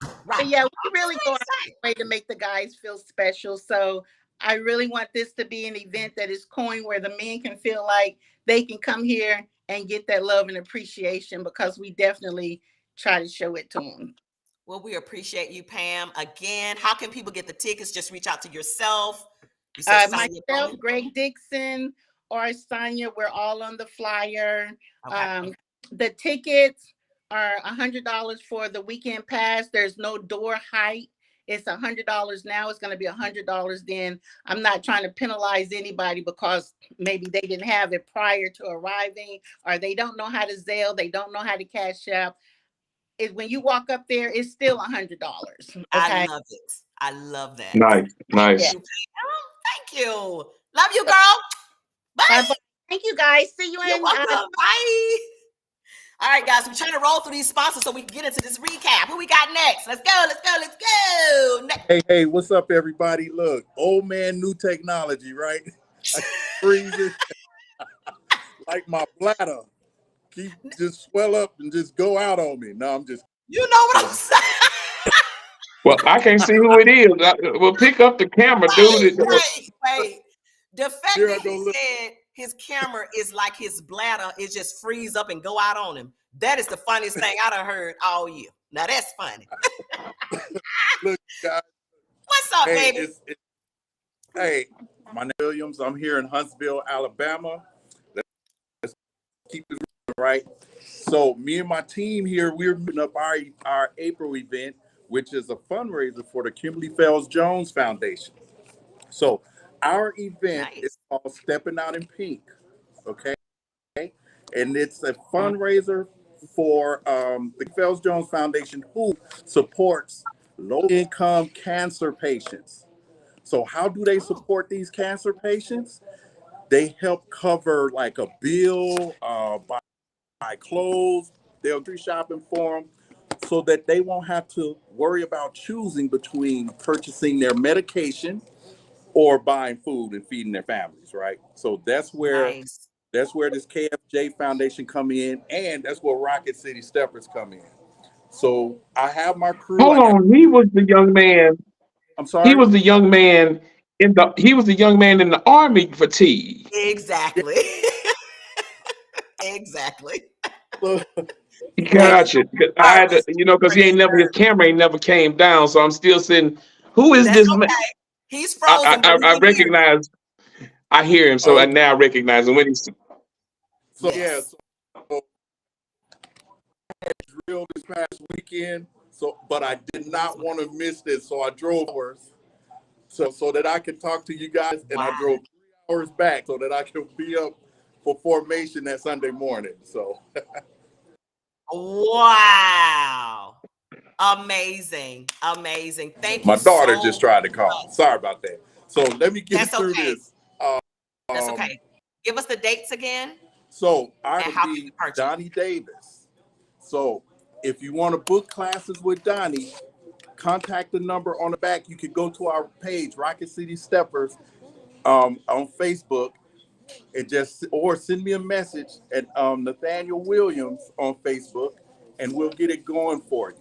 S1: Right.
S5: But yeah, we really go out of the way to make the guys feel special. So I really want this to be an event that is coined where the men can feel like they can come here and get that love and appreciation, because we definitely try to show it to them.
S1: Well, we appreciate you, Pam. Again, how can people get the tickets? Just reach out to yourself. You said
S5: myself, Greg Dixon, or Sonia. We're all on the flyer. Okay. The tickets are $100 for the weekend pass. There's no door height. It's $100 now. It's going to be $100 then. I'm not trying to penalize anybody because maybe they didn't have it prior to arriving, or they don't know how to Zelle, they don't know how to Cash App. When you walk up there, it's still $100. Okay?
S1: I love it. I love that.
S2: Nice.
S1: Thank you. Love you, girl. Bye.
S5: Thank you, guys. See you in.
S1: Bye. All right, guys, we're trying to roll through these sponsors so we can get into this recap. Who we got next? Let's go. Next.
S6: Hey, what's up, everybody? Look, old man, new technology, right? I freeze it. Like my bladder. Just swell up and just go out on me. No, I'm just.
S1: You know what I'm saying?
S2: Well, I can't see who it is. Well, pick up the camera, dude.
S1: Wait. The fact that he said his camera is like his bladder, is just freeze up and go out on him. That is the funniest thing I done heard all year. Now that's funny.
S6: Look, guys.
S1: What's up,
S6: Hey,
S1: baby?
S6: Hey, my name is Williams. I'm here in Huntsville, Alabama. Let's keep it right. So me and my team here, we're putting up our April event, which is a fundraiser for the Kimberly Fells Jones Foundation. So our event is called Steppin Out in Pink. Okay. And it's a fundraiser for the Fells Jones Foundation, who supports low-income cancer patients. So how do they support these cancer patients? They help cover like a bill, buy clothes, they'll do shopping for them so that they won't have to worry about choosing between purchasing their medication or buying food and feeding their families, right? So that's where this KFJ Foundation come in, and that's where Rocket City Steppers come in. So I have my crew.
S2: Hold on, he was the young man.
S6: I'm sorry.
S2: He was the young man in the army fatigue.
S1: Exactly. Exactly.
S2: Gotcha. I had to, because his camera ain't never came down, so I'm still sitting. Who is this man?
S1: He's frozen.
S2: I recognize. I hear him, so I now recognize him when he's.
S6: So so I had drilled this past weekend. But I did not want to miss this, so I drove hours so that I could talk to you guys, and I drove 3 hours back so that I could be up for formation that Sunday morning. So,
S1: wow, amazing. Thank you.
S6: My daughter just tried to call. Sorry about that. So let me get through this.
S1: That's okay. Give us the dates again.
S6: So I will be Donnie Davis. So if you want to book classes with Donnie, contact the number on the back. You can go to our page, Rocket City Steppers, on Facebook, and or send me a message at Nathaniel Williams on Facebook, and we'll get it going for you.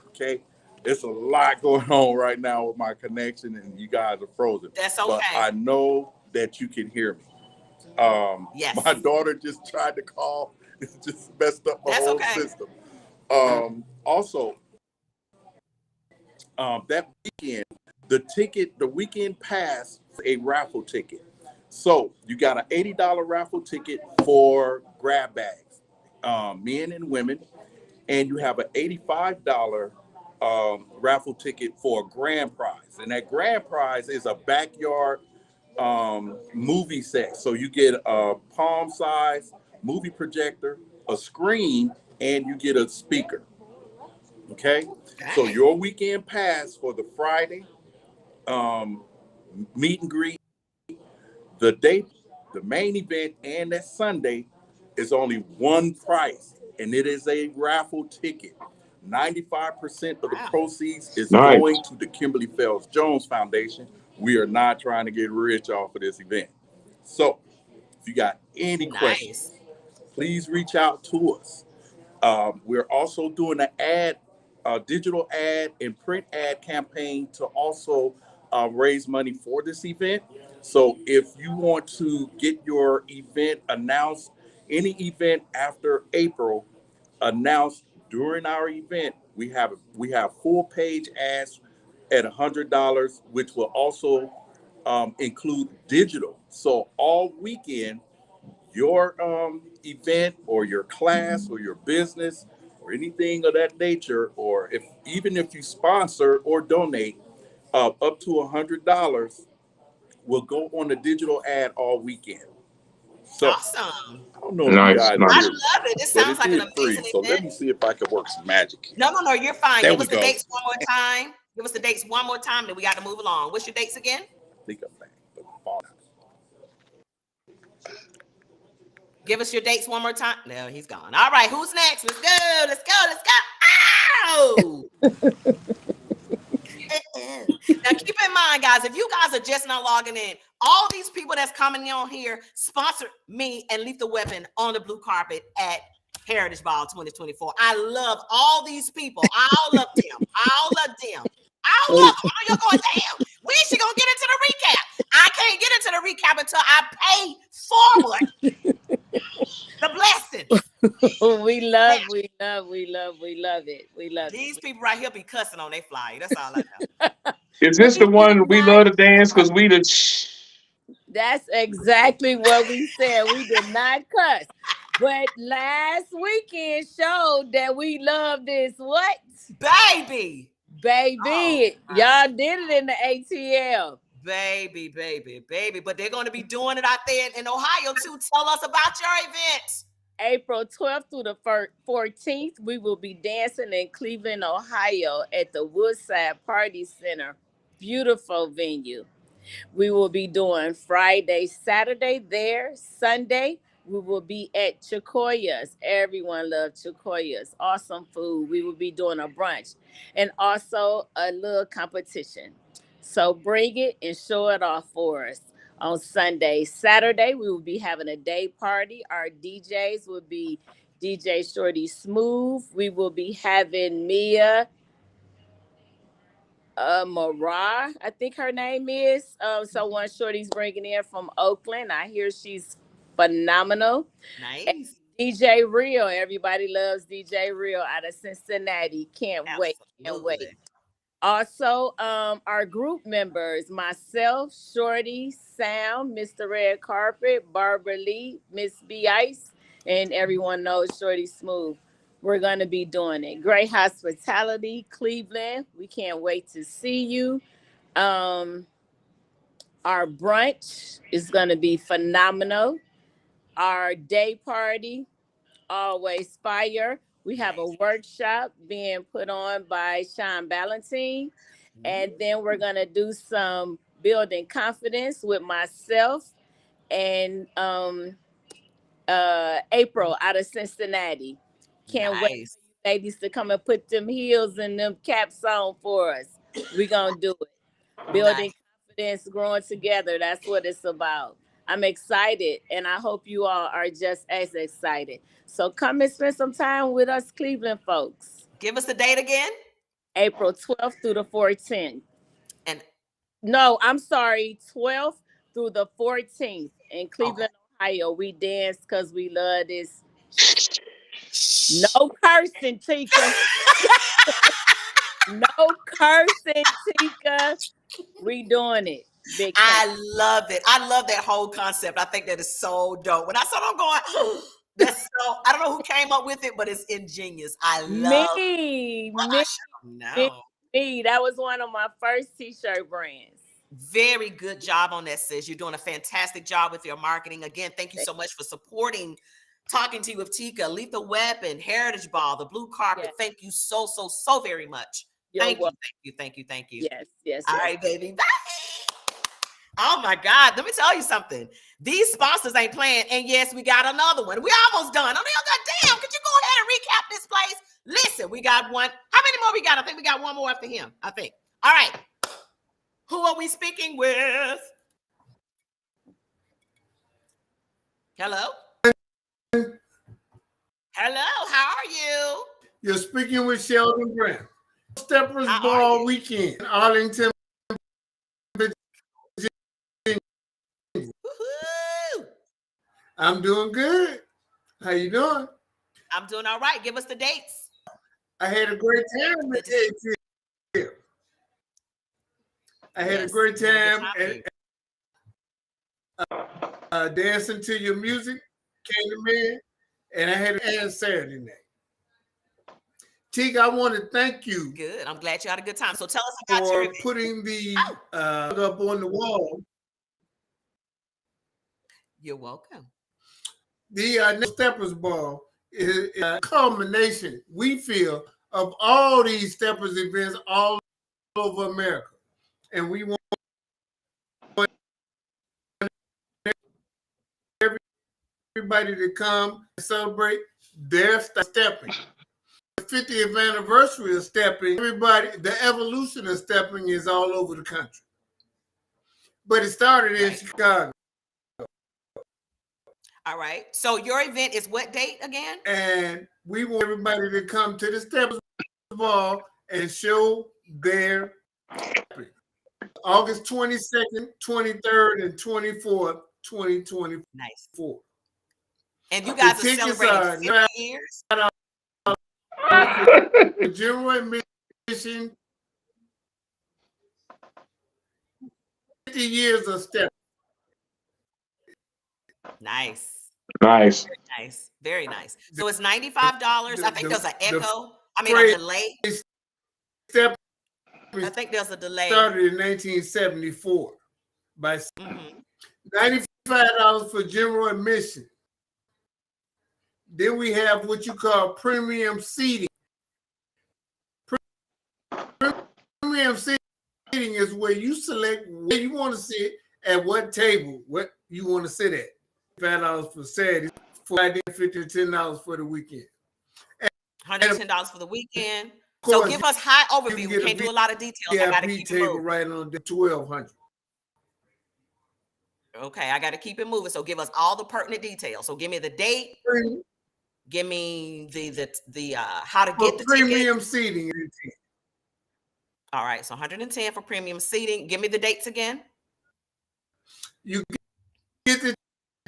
S6: Okay, there's a lot going on right now with my connection, and you guys are frozen.
S1: That's okay.
S6: But I know that you can hear me.
S1: Yes.
S6: My daughter just tried to call. It just messed up my whole system. Also, that weekend, the weekend pass, a raffle ticket. So you got an $80 raffle ticket for grab bags, men and women, and you have an $85 raffle ticket for a grand prize. And that grand prize is a backyard movie set. So you get a palm size movie projector, a screen, and you get a speaker. Okay, so your weekend pass for the Friday meet and greet, the main event, and that Sunday is only one price, and it is a raffle ticket. 95% of the proceeds is going to the Kimberly Fells Jones Foundation. We are not trying to get rich off of this event. So if you got any questions, please reach out to us. We're also doing a digital ad and print ad campaign to also raise money for this event. So if you want to get your event announced, any event after April announced during our event, we have full page ads at $100, which will also include digital. So all weekend, your event or your class or your business or anything of that nature, or even if you sponsor or donate up to $100, will go on the digital ad all weekend. So
S1: awesome.
S6: I don't know if you guys
S1: I love it. This sounds like an amazing event.
S6: So let me see if I can work some magic here.
S1: No, you're fine. Give us the dates one more time. Give us the dates one more time, then we got to move along. What's your dates again?
S6: I think I'm back.
S1: Give us your dates one more time. No, he's gone. All right, who's next? Let's go. Ow! Now, keep in mind, guys, if you guys are just not logging in, all these people that's coming on here sponsor me and Lethal Weapon on the blue carpet at Heritage Ball 2024. I love all these people. All of them. You're going, damn. When is she going to get into the recap? I can't get into the recap until I pay forward the blessing.
S7: we love it. We love
S1: These
S7: it.
S1: people right here be cussing on their flyer. That's all I know.
S2: Is
S7: We
S2: this the
S7: do
S2: one we
S7: not.
S2: love to dance because we the
S7: That's exactly what we said. We did not cuss. But last weekend showed that we love this what?
S1: Baby. Oh
S7: Baby.
S1: my
S7: Y'all did it in the ATL.
S1: baby, baby, baby. But they're going to be doing it out there in Ohio too. Tell us about your event.
S7: April 12th through the 14th, we will be dancing in Cleveland, Ohio at the Woodside Party Center. Beautiful venue. We will be doing Friday, Saturday there. Sunday, we will be at Chicoya's. Everyone loves Chicoya's. Awesome food. We will be doing a brunch and also a little competition. So bring it and show it off for us on Sunday. Saturday, we will be having a day party. Our DJs will be DJ Shorty Smooth. We will be having Mia Marah, I think her name is. Someone Shorty's bringing in from Oakland. I hear she's phenomenal. And
S1: Nice.
S7: DJ Real, everybody loves DJ Real out of Cincinnati. Can't wait, can't wait.
S1: Absolutely.
S7: Also, our group members, myself, Shorty, Sam, Mr. Red Carpet, Barbara Lee, Miss B Ice, and everyone knows Shorty Smooth. We're going to be doing it. Great hospitality, Cleveland. We can't wait to see you. Um, our brunch is going to be phenomenal. Our day party, always fire. We have a workshop being put on by Sean Ballantine. And then we're going to do some building confidence with myself and April out of Cincinnati. Can't wait
S1: Nice.
S7: for you ladies to come and put them heels and them caps on for us. We're going to do it. Building
S1: Nice.
S7: confidence, growing together. That's what it's about. I'm excited, and I hope you all are just as excited. So come and spend some time with us, Cleveland folks.
S1: Give us the date again.
S7: April 12th through the 14th.
S1: And
S7: No, I'm sorry, 12th through the 14th in
S1: okay.
S7: Cleveland, Ohio. We dance because we love this. No cursing, Tika. No cursing, Tika. We doing it. Big time.
S1: I love it. I love that whole concept. I think that is so dope. When I saw it, I'm going, that's so, I don't know who came up with it, but it's ingenious. I love
S7: Me.
S1: no.
S7: That was one of my first t-shirt brands.
S1: Very good job on that, sis. You're doing a fantastic job with your marketing. Again, thank you so much for supporting Talking to You with Tika, Lethal Weapon, Heritage Ball, the Blue Carpet.
S7: Yes.
S1: Thank you so very much. Thank you.
S7: Yes.
S1: All right, baby. Bye. Oh my God. Let me tell you something. These sponsors ain't playing. And yes, we got another one. We almost done. Oh, damn. Could you go ahead and recap this place? Listen, we got one. How many more we got? I think we got one more after him. I think. All right. Who are we speaking with? Hello? Hello, how are you?
S8: You're speaking with Sheldon Grant. Steppers
S1: How are
S8: Ball
S1: you?
S8: Weekend in Arlington,
S1: Woo-hoo.
S8: I'm doing good. How you doing?
S1: I'm doing all right. Give us the dates.
S8: I had a great time at ATL. I had a great time at dancing to your music, Candyland, and I had a Saturday night. Tika, I want to thank you.
S1: Good. I'm glad you had a good time. So tell us about your event.
S8: Putting the up on the wall.
S1: You're welcome.
S8: The Steppers Ball is a culmination, we feel, of all these Steppers events all over America. And we want everybody to come and celebrate their stepping. The 50th anniversary of stepping, the evolution of stepping is all over the country. But it started in Chicago.
S1: All right. So your event is what date again?
S8: And we want everybody to come to the Steppers Ball and show their stepping. August 22nd, 23rd, and 24th, 2024.
S1: Nice. And you guys
S8: The
S1: are
S8: tickets
S1: celebrating
S8: are
S1: 50 years.
S8: for general admission. 50 years of Steppin.
S1: Nice.
S2: Nice.
S1: Very nice. Very nice. So it's $95. I think there's an echo. I mean, a
S8: phrase
S1: delay.
S8: Steppin
S1: I think there's a delay.
S8: started in 1974 by
S1: Mhm.
S8: $95 for general admission. Then we have what you call premium seating. Premium seating is where you select where you want to sit at what table, what you want to sit at. $5 for Saturday, $50 to $10 for the weekend.
S1: $110 for the weekend.
S8: Of
S1: So
S8: course,
S1: give us high
S8: you
S1: overview.
S8: can
S1: We
S8: get
S1: can't
S8: a
S1: do a lot of details. I gotta
S8: VIP
S1: keep it
S8: table
S1: moving.
S8: right on the 1200.
S1: Okay, I gotta keep it moving. So give us all the pertinent details. So give me the date. Give me the how to get the
S8: premium
S1: tickets.
S8: seating.
S1: All right, so 110 for premium seating. Give me the dates again.
S8: You get the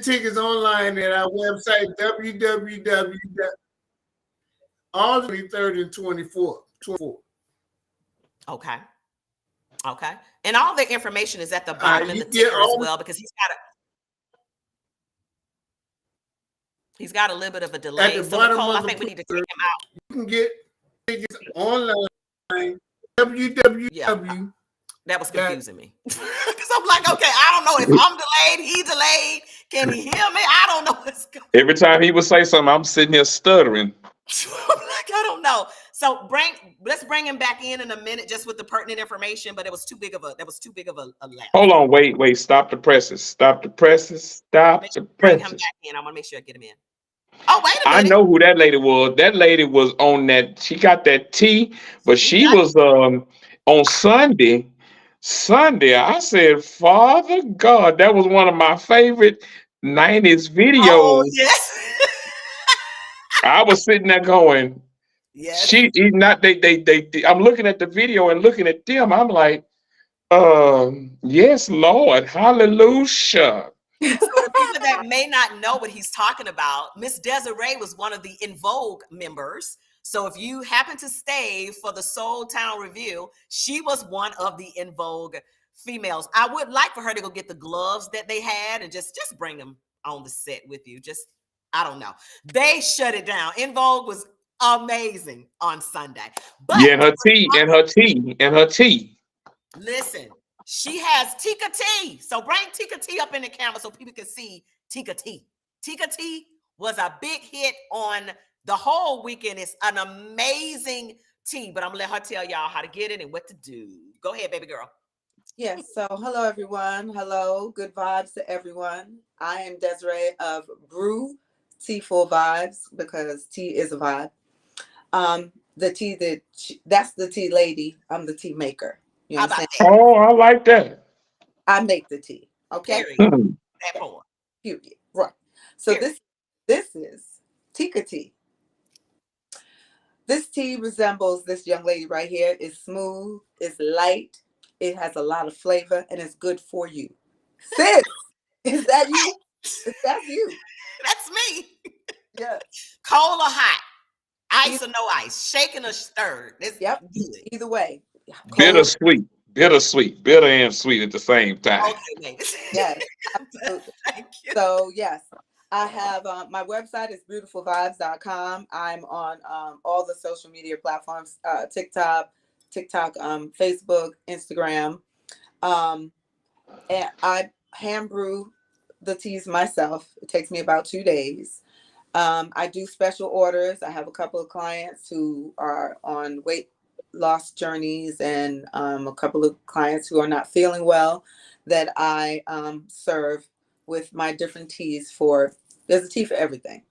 S8: tickets online at our website, www. All 23rd and 24th.
S1: Okay. Okay. And all the information is at the bottom in
S8: You
S1: the
S8: get
S1: ticker as
S8: all
S1: well, because he's got a little bit of a delay.
S8: the
S1: So
S8: bottom
S1: Nicole, I
S8: of the
S1: think we need to take him out.
S8: You can get tickets online, www.
S1: Yeah. That was confusing me. Because I'm like, okay, I don't know if I'm delayed, he delayed. Can he hear me? I don't know what's going on.
S2: Every time he would say something, I'm sitting here stuttering.
S1: I'm like, I don't know. So let's bring him back in a minute just with the pertinent information, but it was too big of a lapse.
S2: Hold on, wait, stop the presses. Stop the presses. Stop the
S1: Bring him
S2: presses.
S1: back in. I want to make sure I get him in. Oh, wait a
S2: I
S1: minute.
S2: know who that lady was. That lady was on that. She got that tea, but she was on Sunday. I said, Father God, that was one of my favorite 90s videos.
S1: Oh, yes.
S2: I was sitting there going,
S1: Yes.
S2: I'm looking at the video and looking at them. I'm like, yes, Lord, hallelujah.
S1: So the people that may not know what he's talking about, Miss Desiree was one of the In Vogue members. So if you happen to stay for the Soul Town review, she was one of the In Vogue females. I would like for her to go get the gloves that they had and just bring them on the set with you. I don't know. They shut it down. In Vogue was amazing on Sunday. But
S2: yeah, and her tea.
S1: Listen, she has Tika T. So bring Tika T up in the camera so people can see Tika T. Tika T was a big hit on the whole weekend. It's an amazing tea, but I'm gonna let her tell y'all how to get it and what to do. Go ahead, baby girl.
S9: Yes, so hello everyone. Hello, good vibes to everyone. I am Desiree of Brew-Tea-Ful Vibes, because tea is a vibe. The tea that's the tea lady. I'm the tea maker. You understand?
S2: Oh, I like that.
S9: I make the tea. Okay.
S1: Period. That part.
S9: Period. Right. So this is Tika tea. This tea resembles this young lady right here. It's smooth. It's light. It has a lot of flavor, and it's good for you. Sis, is that you? That's you.
S1: That's me.
S9: Yes.
S1: Cold or hot? Ice or no ice? Shaken or stirred?
S9: Yep. Either way.
S2: Bittersweet. Bitter and sweet at the same time.
S1: Okay, baby.
S9: Yes, absolutely.
S1: Thank you.
S9: So yes, I have my website is beautifulvibes.com. I'm on all the social media platforms, TikTok, Facebook, Instagram. And I hand brew the teas myself. It takes me about 2 days. I do special orders. I have a couple of clients who are on weight loss journeys, and a couple of clients who are not feeling well that I serve with my different teas. There's a tea for everything.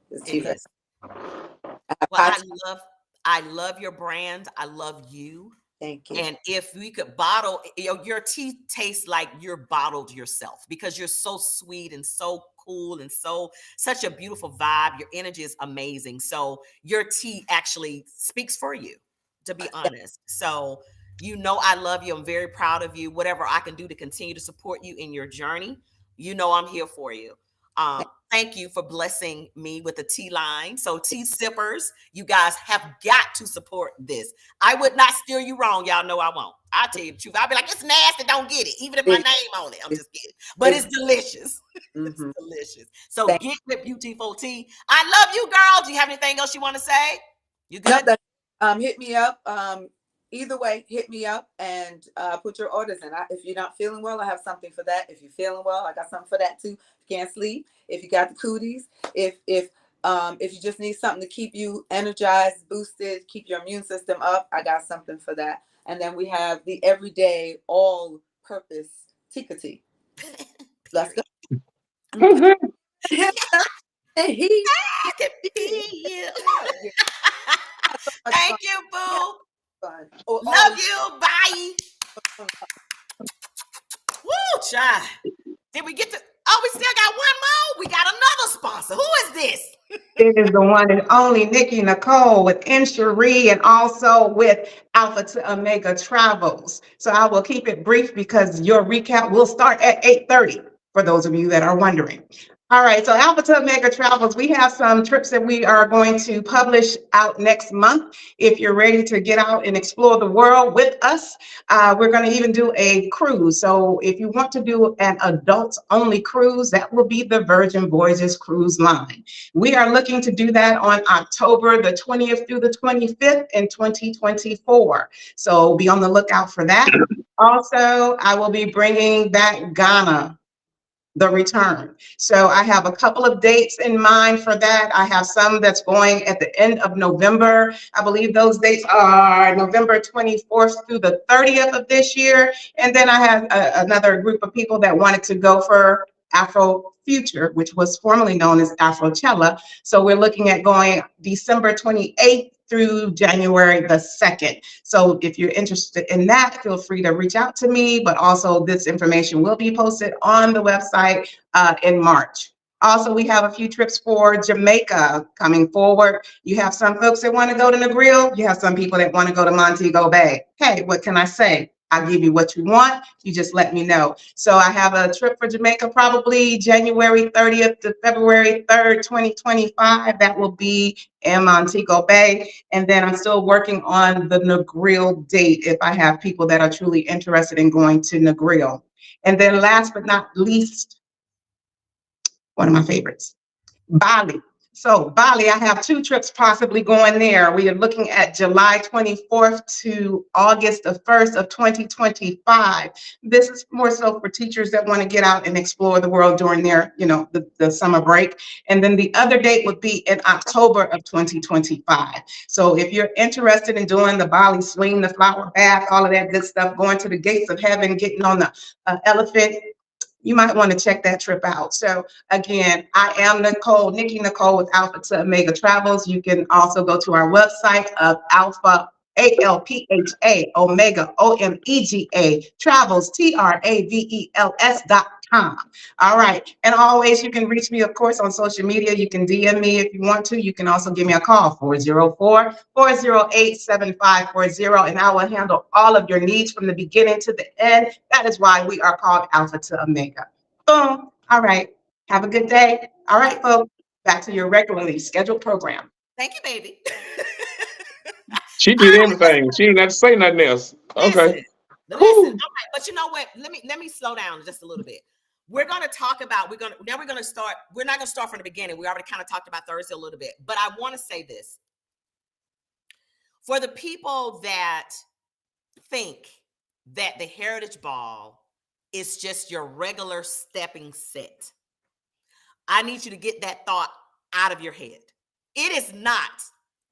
S9: There's a tea for
S1: everything. Well, I love your brand. I love you.
S9: Thank you.
S1: And if we could bottle, your tea tastes like you're bottled yourself, because you're so sweet and so cool and such a beautiful vibe. Your energy is amazing. So your tea actually speaks for you, to be honest. So, I love you. I'm very proud of you. Whatever I can do to continue to support you in your journey, I'm here for you. Thank you for blessing me with the tea line. So tea sippers, you guys have got to support this. I would not steer you wrong. Y'all know I won't. I'll tell you the truth. I'll be like, it's nasty, don't get it. Even if my name on it. I'm just kidding. But it's delicious. It's delicious. So get with Beautiful Tea. I love you, girl. Do you have anything else you want to say? You good?
S9: Hit me up. Either way, hit me up and put your orders in. If you're not feeling well, I have something for that. If you're feeling well, I got something for that too. If you can't sleep, if you got the cooties, if you just need something to keep you energized, boosted, keep your immune system up, I got something for that. And then we have the everyday all-purpose Tika tea. Let's go.
S1: Thank you, boo. Love you. Bye. Woo, child. Did we get to? Oh, we still got one more. We got another sponsor. Who is this?
S10: It is the one and only Nikki Nicole with Ncheri and also with Alpha to Omega Travels. So I will keep it brief because your recap will start at 8:30 for those of you that are wondering. All right, so Alpha to Omega Travels, we have some trips that we are going to publish out next month. If you're ready to get out and explore the world with us, we're going to even do a cruise. So if you want to do an adults-only cruise, that will be the Virgin Voyages Cruise Line. We are looking to do that on October the 20th through the 25th in 2024. So be on the lookout for that. Also, I will be bringing back Ghana, the return. So I have a couple of dates in mind for that. I have some that's going at the end of November. I believe those dates are November 24th through the 30th of this year. And then I have another group of people that wanted to go for Afro Future, which was formerly known as Afrochella. So we're looking at going December 28th through January the 2nd. So if you're interested in that, feel free to reach out to me, but also this information will be posted on the website in March. Also, we have a few trips for Jamaica coming forward. You have some folks that want to go to Negril. You have some people that want to go to Montego Bay. Hey, what can I say? I'll give you what you want. You just let me know. So I have a trip for Jamaica, probably January 30th to February 3rd, 2025. That will be in Montego Bay. And then I'm still working on the Negril date if I have people that are truly interested in going to Negril. And then last but not least, one of my favorites, Bali. So Bali, I have 2 trips possibly going there. We are looking at July 24th to August the 1st of 2025. This is more so for teachers that want to get out and explore the world during their, the summer break. And then the other date would be in October of 2025. So if you're interested in doing the Bali swing, the flower bath, all of that good stuff, going to the gates of heaven, getting on the elephant, you might want to check that trip out. So again, I am Nikki Nicole with Alpha to Omega Travels. You can also go to our website of Alpha, ALPHA, Omega, OMEGA, Travels, TRAVELS.com. All right. And always, you can reach me, of course, on social media. You can DM me if you want to. You can also give me a call, 404-408-7540, and I will handle all of your needs from the beginning to the end. That is why we are called Alpha to Omega. Boom. All right. Have a good day. All right, folks. Back to your regularly scheduled program.
S1: Thank you, baby.
S2: She did everything. She didn't have to say nothing else. Okay.
S1: Listen. All right, but you know what? Let me slow down just a little bit. We're going to talk about, we're not going to start from the beginning. We already kind of talked about Thursday a little bit, but I want to say this. For the people that think that the Heritage Ball is just your regular stepping set, I need you to get that thought out of your head. It is not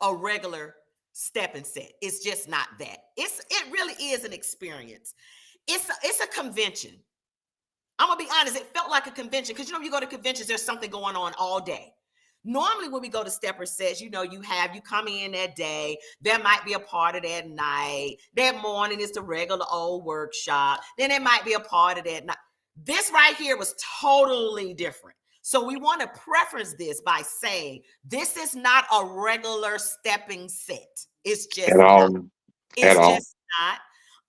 S1: a regular stepping set. It's just not that. It really is an experience. It's a convention. I'm gonna be honest, it felt like a convention because you go to conventions, there's something going on all day. Normally when we go to stepper sets, you come in that day, there might be a party that night, that morning is the regular old workshop, then there might be a party that night. This right here was totally different. So we want to preference this by saying this is not a regular stepping set. It's just
S2: at all.
S1: It's just not.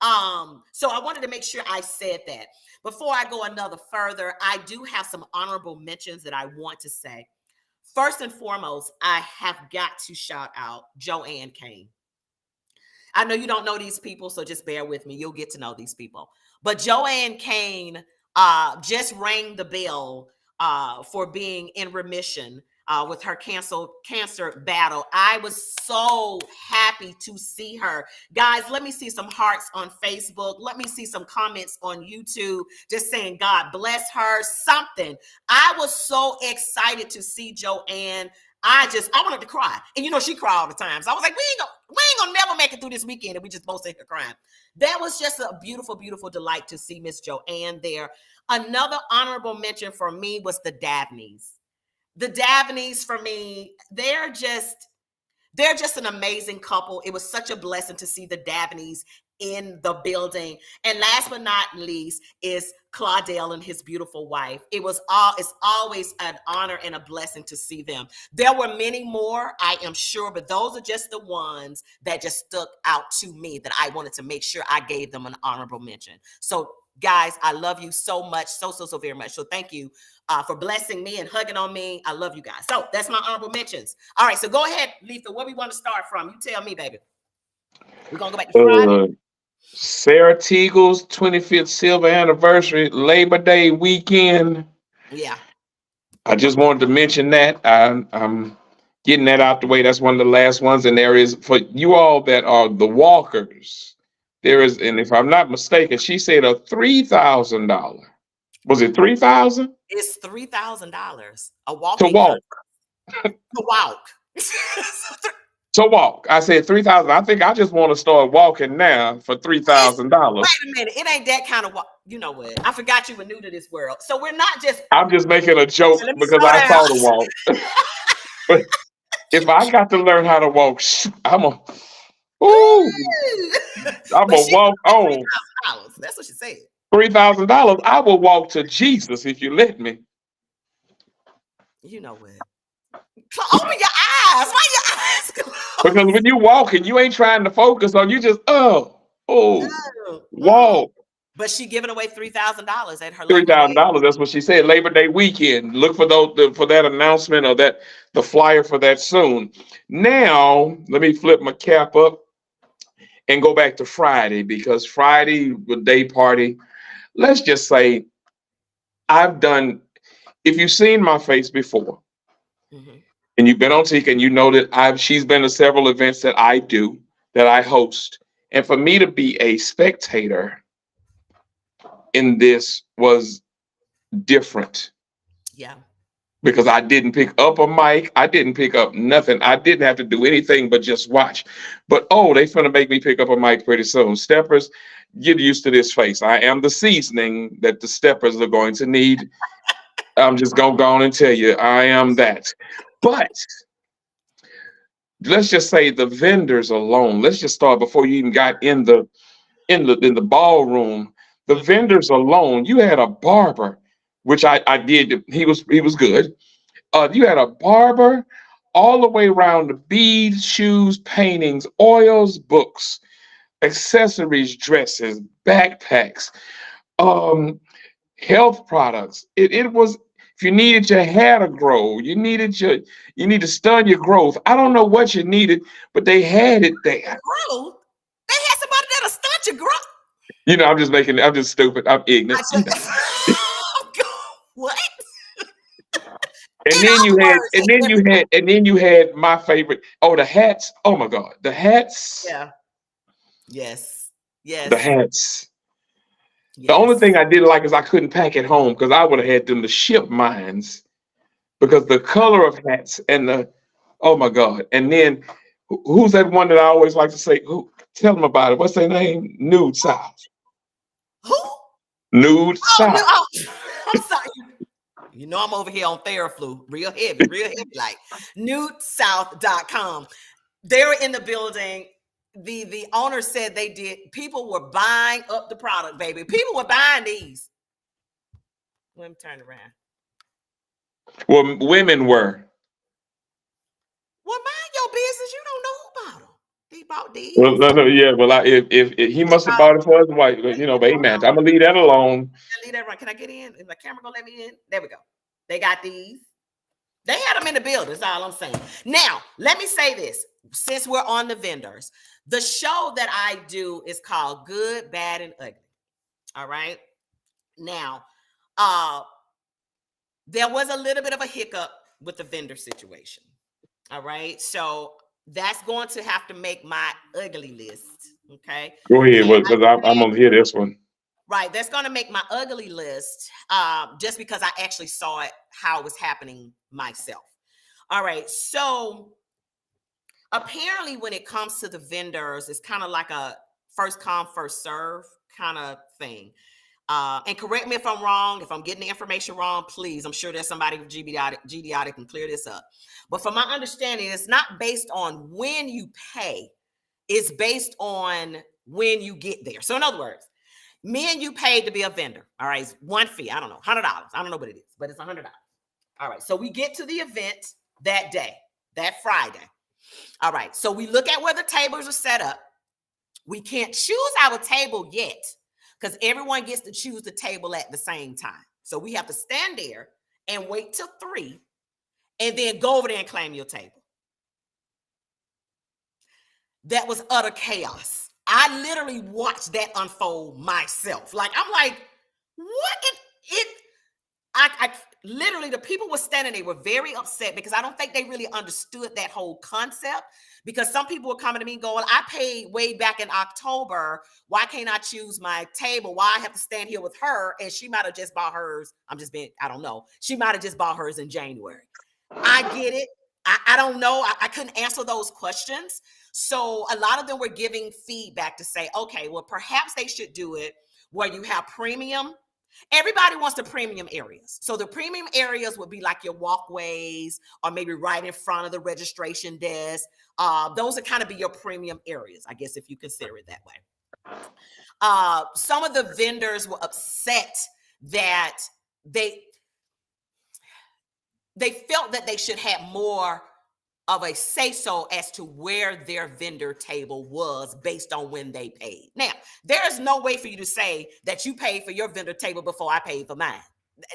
S1: So I wanted to make sure I said that. Before I go another further, I do have some honorable mentions that I want to say. First and foremost, I have got to shout out Joanne Kane. I know you don't know these people, so just bear with me. You'll get to know these people. But Joanne Kane just rang the bell for being in remission with her cancer battle. I was so happy to see her. Guys, let me see some hearts on Facebook. Let me see some comments on YouTube just saying, God bless her, something. I was so excited to see Joanne. I wanted to cry. And you know, she cried all the time. So I was like, we ain't gonna never make it through this weekend and we just both sit here crying. That was just a beautiful, beautiful delight to see Miss Joanne there. Another honorable mention for me was the Dabneys. The Dabneys for me, they're just an amazing couple. It was such a blessing to see the Dabneys in the building. And last but not least is Claudel and his beautiful wife. It's always an honor and a blessing to see them. There were many more, I am sure, but those are just the ones that just stuck out to me that I wanted to make sure I gave them an honorable mention. So guys, I love you so much, so very much. So thank you for blessing me and hugging on me. I love you guys. So that's my honorable mentions. All right, so go ahead, Letha. Where we want to start from? You tell me, baby. We're going to go back to Friday.
S2: Sarah Teagle's 25th silver anniversary, Labor Day weekend.
S1: Yeah.
S2: I just wanted to mention that. I'm getting that out the way. That's one of the last ones. And there is, for you all that are the walkers, there is, and if I'm not mistaken, she said a $3,000. Was it 3,000?
S1: It's $3,000. A walking
S2: to walk.
S1: To walk.
S2: To walk. I said 3,000. I think I just want to start walking now for $3,000.
S1: Wait a minute. It ain't that kind of walk. You know what? I forgot you were new to this world. So we're not just.
S2: I'm just making a joke because I saw the walk. But if I got to learn how to walk, I'm a walk on.
S1: That's what she said.
S2: $3,000. I will walk to Jesus if you let me.
S1: You know what? Open your eyes. Why your eyes closed?
S2: Because when you walking, you ain't trying to focus on. You just walk.
S1: But she giving away $3,000 at her
S2: $3,000. That's what she said. Labor Day weekend. Look for for that announcement or the flyer for that soon. Now let me flip my cap up and go back to Friday, because Friday with day party. Let's just say I've done. If you've seen my face before, and you've been on Tika, and you know that she's been to several events that I do, that I host, and for me to be a spectator in this was different.
S1: Yeah.
S2: Because I didn't pick up a mic. I didn't pick up nothing. I didn't have to do anything but just watch. But they finna make me pick up a mic pretty soon. Steppers, get used to this face. I am the seasoning that the steppers are going to need. I'm just gonna go on and tell you, I am that. But let's just say the vendors alone. Let's just start before you even got in the ballroom. The vendors alone. You had a barber, which I did. He was good. You had a barber all the way around, the beads, shoes, paintings, oils, books, accessories, dresses, backpacks, health products. It was. If you needed your hair to grow, you need to stun your growth. I don't know what you needed, but they had it there.
S1: Growth? They had somebody that'll stunt your growth.
S2: You know, I'm just stupid. I'm ignorant.
S1: What?
S2: And then you had my favorite. Oh, the hats. Oh my God. The hats.
S1: Yeah. Yes.
S2: The hats. Yes. The only thing I didn't like is I couldn't pack it home, because I would have had them to ship mines, because the color of hats and oh my God. And then who's that one that I always like to say? Tell them about it. What's their name? NUUD South.
S1: Who?
S2: NUUD South.
S1: I'm sorry. You know I'm over here on Theraflu, real heavy, like NUUDSouth.com. They were in the building. The owner said they did. People were buying up the product, baby. People were buying these. Let me turn around.
S2: Well, women were.
S1: Well, mind your business. You don't know who bought them. They bought these.
S2: Well, no, yeah. Well, if he must have bought it for his wife, but hey, man, I'm gonna leave that alone.
S1: Leave that right. Can I get in? Is my camera gonna let me in? There we go. They got these. They had them in the building. That's all I'm saying. Now, let me say this. Since we're on the vendors, the show that I do is called Good, Bad, and Ugly. All right. Now, there was a little bit of a hiccup with the vendor situation. All right. So that's going to have to make my ugly list. Okay.
S2: Go ahead, because I'm gonna hear this one.
S1: Right. That's going to make my ugly list just because I actually saw it, how it was happening myself. All right. So apparently when it comes to the vendors, it's kind of like a first come, first serve kind of thing. And correct me if I'm wrong. If I'm getting the information wrong, please. I'm sure there's somebody with GDI that can clear this up. But from my understanding, it's not based on when you pay. It's based on when you get there. So in other words, me and you paid to be a vendor. All right. It's one fee. I don't know. $100. I don't know what it is, but it's $100. All right. So we get to the event that day, that Friday. All right. So we look at where the tables are set up. We can't choose our table yet because everyone gets to choose the table at the same time. So we have to stand there and wait till 3 and then go over there and claim your table. That was utter chaos. I literally watched that unfold myself. Like, I'm like, what? I literally, the people were standing, they were very upset because I don't think they really understood that whole concept. Because some people were coming to me going, I paid way back in October. Why can't I choose my table? Why I have to stand here with her? And she might have just bought hers. I don't know. She might have just bought hers in January. I get it. I don't know. I couldn't answer those questions. So a lot of them were giving feedback to say, okay, well, perhaps they should do it where you have premium. Everybody wants the premium areas. So the premium areas would be like your walkways or maybe right in front of the registration desk. Those would kind of be your premium areas, I guess, if you consider it that way. Some of the vendors were upset that they felt that they should have more of a say-so as to where their vendor table was based on when they paid. Now, there is no way for you to say that you paid for your vendor table before I paid for mine.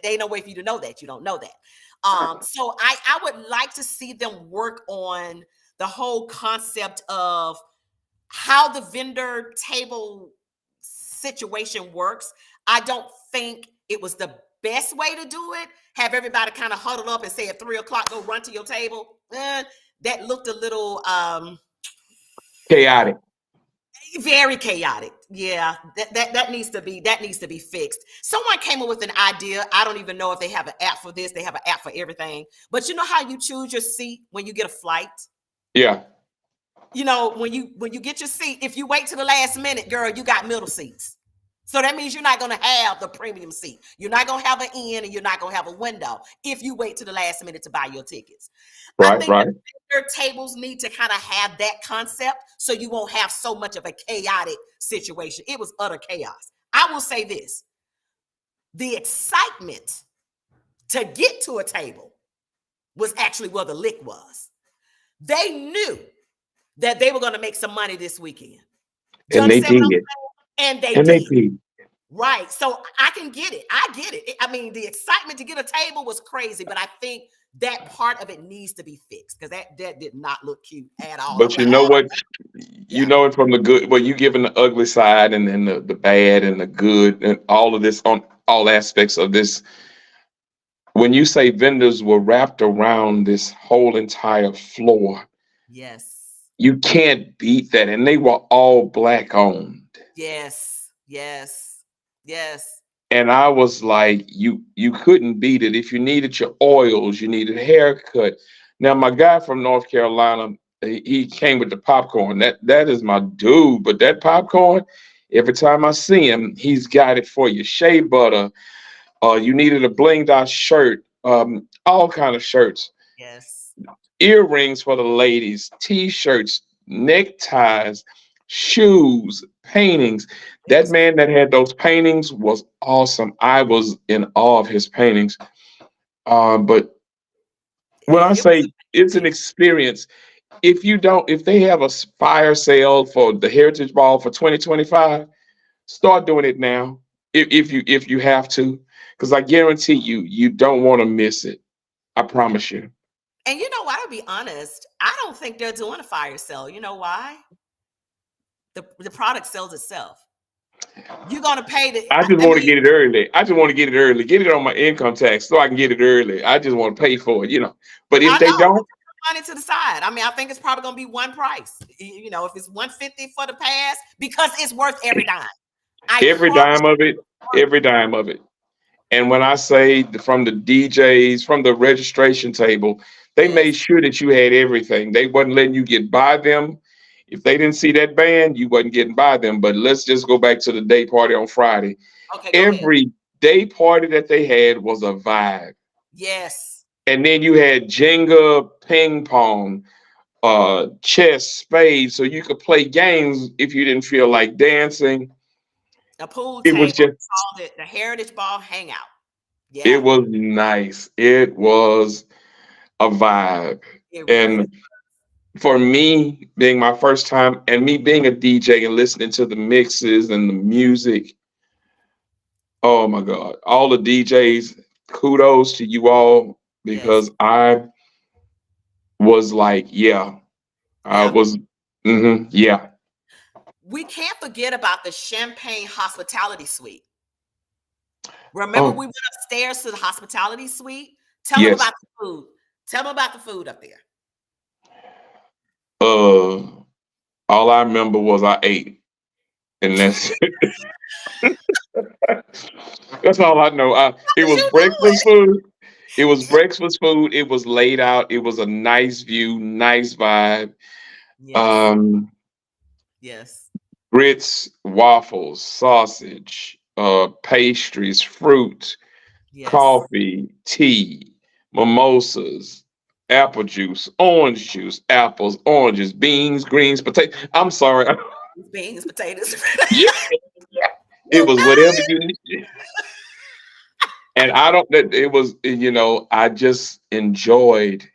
S1: There ain't no way for you to know that. You don't know that. So I would like to see them work on the whole concept of how the vendor table situation works. I don't think it was the best way to do it. Have everybody kind of huddle up and say at 3 o'clock, go run to your table. That looked a little
S2: chaotic.
S1: Very chaotic. Yeah, that needs to be fixed. Someone came up with an idea. I don't even know if they have an app for this. They have an app for everything. But you know how you choose your seat when you get a flight?
S2: Yeah.
S1: You know, when you get your seat, if you wait to the last minute, girl, you got middle seats. So that means you're not going to have the premium seat. You're not going to have an in and you're not going to have a window if you wait to the last minute to buy your tickets.
S2: Right,
S1: I think
S2: right.
S1: vendor tables need to kind of have that concept so you won't have so much of a chaotic situation. It was utter chaos. I will say this. The excitement to get to a table was actually where the lick was. They knew that they were going to make some money this weekend.
S2: And they did.
S1: And they did. Right. So I can get it. I get it. I mean, the excitement to get a table was crazy, but I think that part of it needs to be fixed because that did not look cute at all.
S2: But you know what? You know it from the good. Well, you giving the ugly side and then the bad and the good and all of this on all aspects of this. When you say vendors were wrapped around this whole entire floor.
S1: Yes.
S2: You can't beat that. And they were all Black owned.
S1: Yes. Yes. Yes.
S2: And I was like, you couldn't beat it. If you needed your oils, you needed a haircut. Now, my guy from North Carolina, he came with the popcorn. That is my dude. But that popcorn, every time I see him, he's got it for you. Shea butter. You needed a blinged out shirt. All kind of shirts.
S1: Yes.
S2: Earrings for the ladies. T-shirts. Neckties. Shoes. Paintings. That man that had those paintings was awesome. I was in awe of his paintings. But when I say it's an experience, if they have a fire sale for the Heritage Ball for 2025, start doing it now. If you have to, because I guarantee you, you don't want to miss it. I promise you.
S1: And you know what? I'll be honest. I don't think they're doing a fire sale. You know why? The product sells itself. You're gonna pay the.
S2: I just
S1: I
S2: want to
S1: mean,
S2: get it early. I just want to get it early. Get it on my income tax so I can get it early. I just want to pay for it, you know. But if
S1: I
S2: they
S1: know.
S2: don't,
S1: Money to the side. I mean, I think it's probably gonna be one price. You know, if it's 150 for the pass, because it's worth every dime.
S2: every dime of it, every dime of it. And when I say from the DJs, from the registration table, they made sure that you had everything. They wasn't letting you get by them. If they didn't see that band, you wasn't getting by them. But let's just go back to the day party on Friday.
S1: Okay, go ahead.
S2: Every day party that they had was a vibe.
S1: Yes.
S2: And then you had Jenga, ping pong, chess, spades, so you could play games if you didn't feel like dancing.
S1: A pool
S2: It
S1: table.
S2: was just
S1: Called it the Heritage Ball Hangout. Yeah.
S2: It was nice. It was a vibe.
S1: It really
S2: And for me, being my first time and me being a DJ and listening to the mixes and the music, oh my God. All the DJs, kudos to you all because I was like, yeah, I was, yeah.
S1: We can't forget about the Champagne Hospitality Suite. Remember, we went upstairs to the hospitality suite. Tell them about the food. Tell them about the food up there.
S2: All I remember was I ate, and that's that's all I know. It was breakfast food. It was breakfast food. It was laid out. It was a nice view, nice vibe.
S1: Yes.
S2: Grits, waffles, sausage, pastries, fruit, coffee, tea, mimosas, apple juice, orange juice, apples, oranges, beans, greens, potatoes. I'm sorry.
S1: Beans, potatoes.
S2: Yeah. It was whatever you needed. And it was, you know, I just enjoyed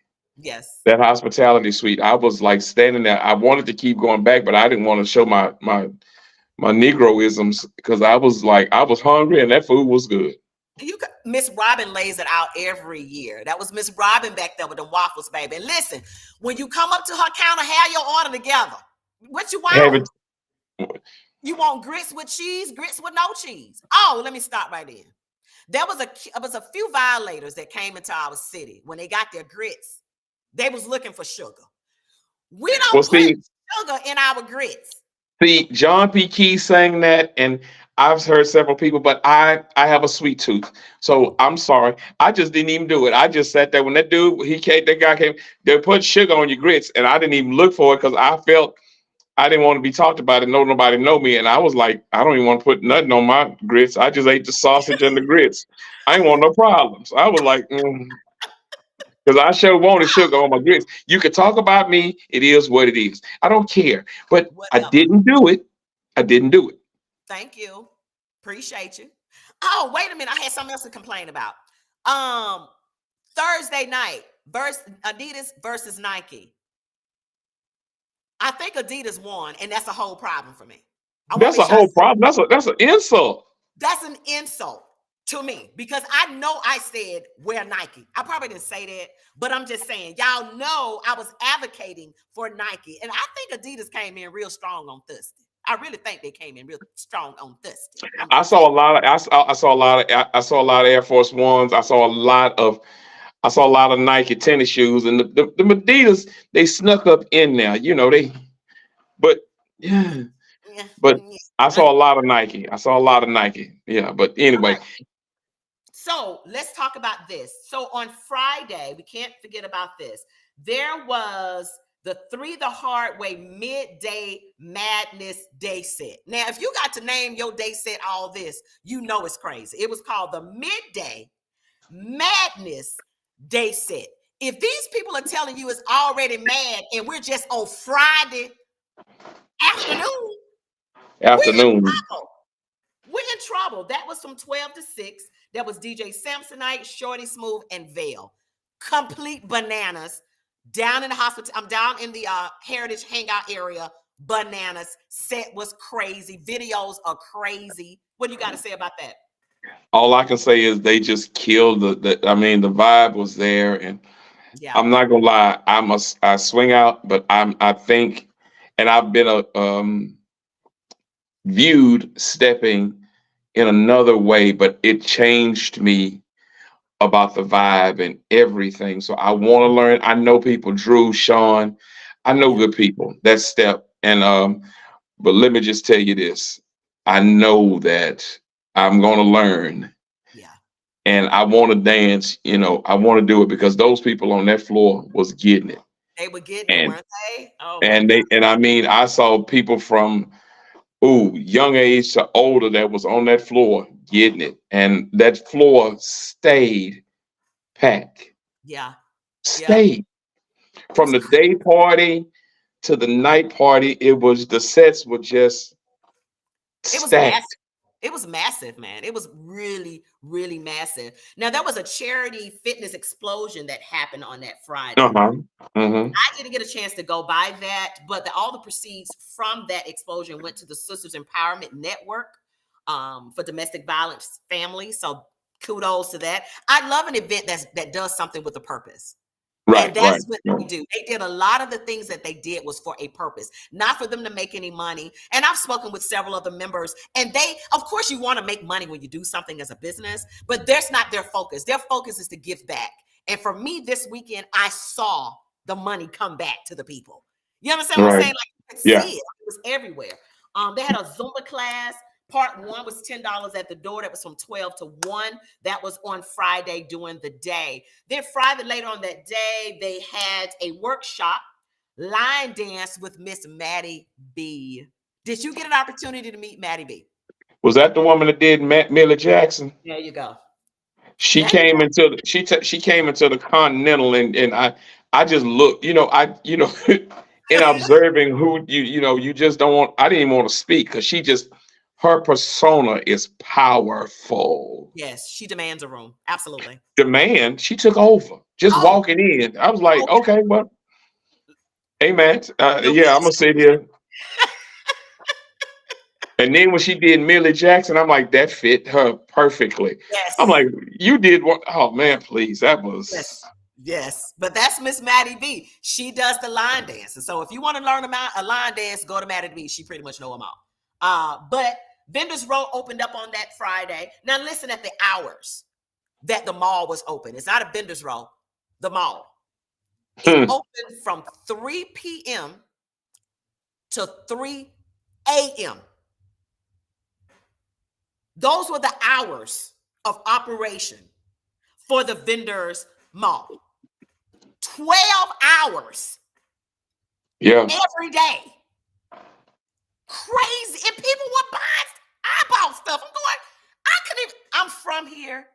S2: that hospitality suite. I was like standing there. I wanted to keep going back, but I didn't want to show my Negroisms because I was hungry and that food was good.
S1: Miss Robin lays it out every year. That was Miss Robin back there with the waffles, baby. And listen, when you come up to her counter, have your order together. What you want? You want grits with cheese, grits with no cheese. Oh, let me stop right there. There was a few violators that came into our city when they got their grits. They was looking for sugar. We don't put sugar in our grits.
S2: See, John P. Key sang that, and I've heard several people, but I have a sweet tooth. So I'm sorry. I just didn't even do it. I just sat there when that guy came, they put sugar on your grits, and I didn't even look for it because I felt I didn't want to be talked about and nobody know me. And I was like, I don't even want to put nothing on my grits. I just ate the sausage and the grits. I ain't want no problems. I was like, because I sure wanted sugar on my grits. You could talk about me. It is what it is. I don't care. But I didn't do it. I didn't do it.
S1: Thank you. Appreciate you. Oh, wait a minute. I had something else to complain about. Thursday night, Adidas versus Nike. I think Adidas won, and that's a whole problem for me.
S2: That's a whole problem. That's an insult.
S1: That's an insult to me because I know I said wear Nike. I probably didn't say that, but I'm just saying, y'all know I was advocating for Nike, and I think Adidas came in real strong on Thursday. I really think they came in real strong on Thursday.
S2: I saw a lot of Air Force Ones. I saw a lot of Nike tennis shoes, and the Adidas, they snuck up in there. You know, but I saw a lot of Nike. Yeah, but anyway.
S1: So let's talk about this. So on Friday, we can't forget about this. There was the 3 the Hard Way Midday Madness Day Set. Now, if you got to name your day set all this, you know it's crazy. It was called the Midday Madness Day Set. If these people are telling you it's already mad and we're just on Friday afternoon, we're in trouble. That was from 12 to 6. That was DJ Samsonite, Shorty Smoove, and Vale. Complete bananas. Down in the hospital, I'm down in the Heritage Hangout area. Bananas. Set was crazy. Videos are crazy. What do you got to say about that?
S2: All I can say is they just killed I mean, the vibe was there, and
S1: Yeah.
S2: I'm not gonna lie, I swing out, but I think, and I've been viewed stepping in another way, but it changed me about the vibe and everything. So I want to learn. I know people, Drew, Sean, I know good people that step. And but let me just tell you this. I know that I'm gonna learn.
S1: Yeah.
S2: And I want to dance, I want to do it because those people on that floor was getting it.
S1: They were getting it,
S2: And
S1: weren't they? Oh my God.
S2: I mean, I saw people from young age to older that was on that floor getting it. And that floor stayed packed.
S1: Yeah.
S2: Stayed.
S1: It
S2: From
S1: was
S2: the day party to the night party, the sets were just
S1: It was massive.
S2: stacked.
S1: It was massive, man. It was really, really massive. Now, there was a charity fitness explosion that happened on that Friday.
S2: Uh-huh. Mm-hmm.
S1: I didn't get a chance to go by that, but all the proceeds from that explosion went to the Sisters Empowerment Network for domestic violence families. So kudos to that. I love an event that does something with a purpose.
S2: Right,
S1: And that's
S2: right.
S1: what they do. They did a lot of the things that they did was for a purpose, not for them to make any money. And I've spoken with several of the members, and of course, you want to make money when you do something as a business, but that's not their focus. Their focus is to give back. And for me, this weekend, I saw the money come back to the people. You understand what I'm
S2: Right.
S1: saying? Like, you could
S2: Yeah.
S1: see it. It was everywhere. They had a Zumba class. Part 1 was $10 at the door. That was from 12 to 1. That was on Friday during the day. Then Friday later on that day, they had a workshop, line dance with Miss Maddie B. Did you get an opportunity to meet Maddie B?
S2: Was that the woman that did Millie Jackson?
S1: There you go.
S2: She
S1: Maddie
S2: came into she came into the Continental, and I just looked, in observing who you just don't want. I didn't even want to speak because her persona is powerful.
S1: Yes, she demands a room. Absolutely.
S2: She took over just
S1: Oh.
S2: walking in. I was like, okay, well, amen.
S1: No
S2: Yeah, I'm gonna sit here. And then when she did Millie Jackson, I'm like, that fit her perfectly.
S1: Yes.
S2: I'm like, you did what? Oh man, please, that was.
S1: Yes, but that's Miss Maddie B. She does the line dance. And so if you want to learn about a line dance, go to Maddie B. She pretty much know them all. But Vendors Row opened up on that Friday. Now listen at the hours that the mall was open. It's not a Vendors Row, the mall. It opened from 3 p.m. to 3 a.m. Those were the hours of operation for the Vendors Mall. 12 hours.
S2: Yeah.
S1: Every day. Crazy. And people were buying. I bought stuff. I'm from here,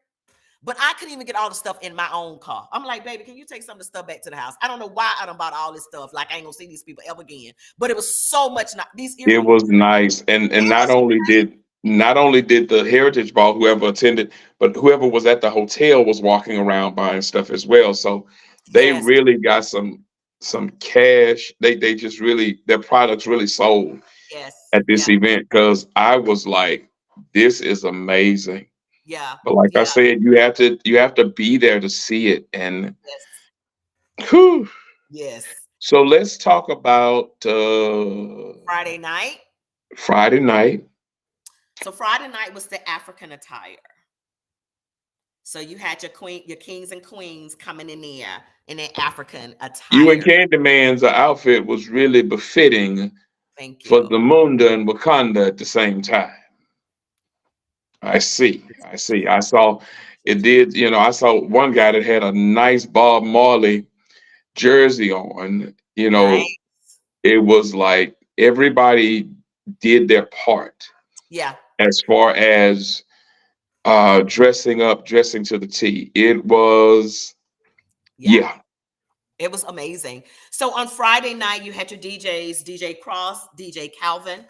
S1: but I couldn't even get all the stuff in my own car. I'm like, baby, can you take some of the stuff back to the house? I don't know why I done bought all this stuff. Like, I ain't gonna see these people ever again. But it was so much.
S2: It was nice. And not only did the Heritage Ball, whoever attended, but whoever was at the hotel was walking around buying stuff as well. So they really got some cash. They just really, their products really sold at this event, because I was like, this is amazing.
S1: Yeah.
S2: But like I said, you have to be there to see it. And whew.
S1: Yes.
S2: So let's talk about
S1: Friday night.
S2: Friday night.
S1: So Friday night was the African attire. So you had your kings and queens coming in there in an African attire.
S2: You and Candyman's outfit was really befitting for the Munda and Wakanda at the same time. I see. I saw it did, I saw one guy that had a nice Bob Marley jersey on,
S1: Nice.
S2: It was like everybody did their part.
S1: Yeah.
S2: As far as dressing to the T. It was
S1: It was amazing. So on Friday night, you had your DJs, DJ Cross, DJ Calvin.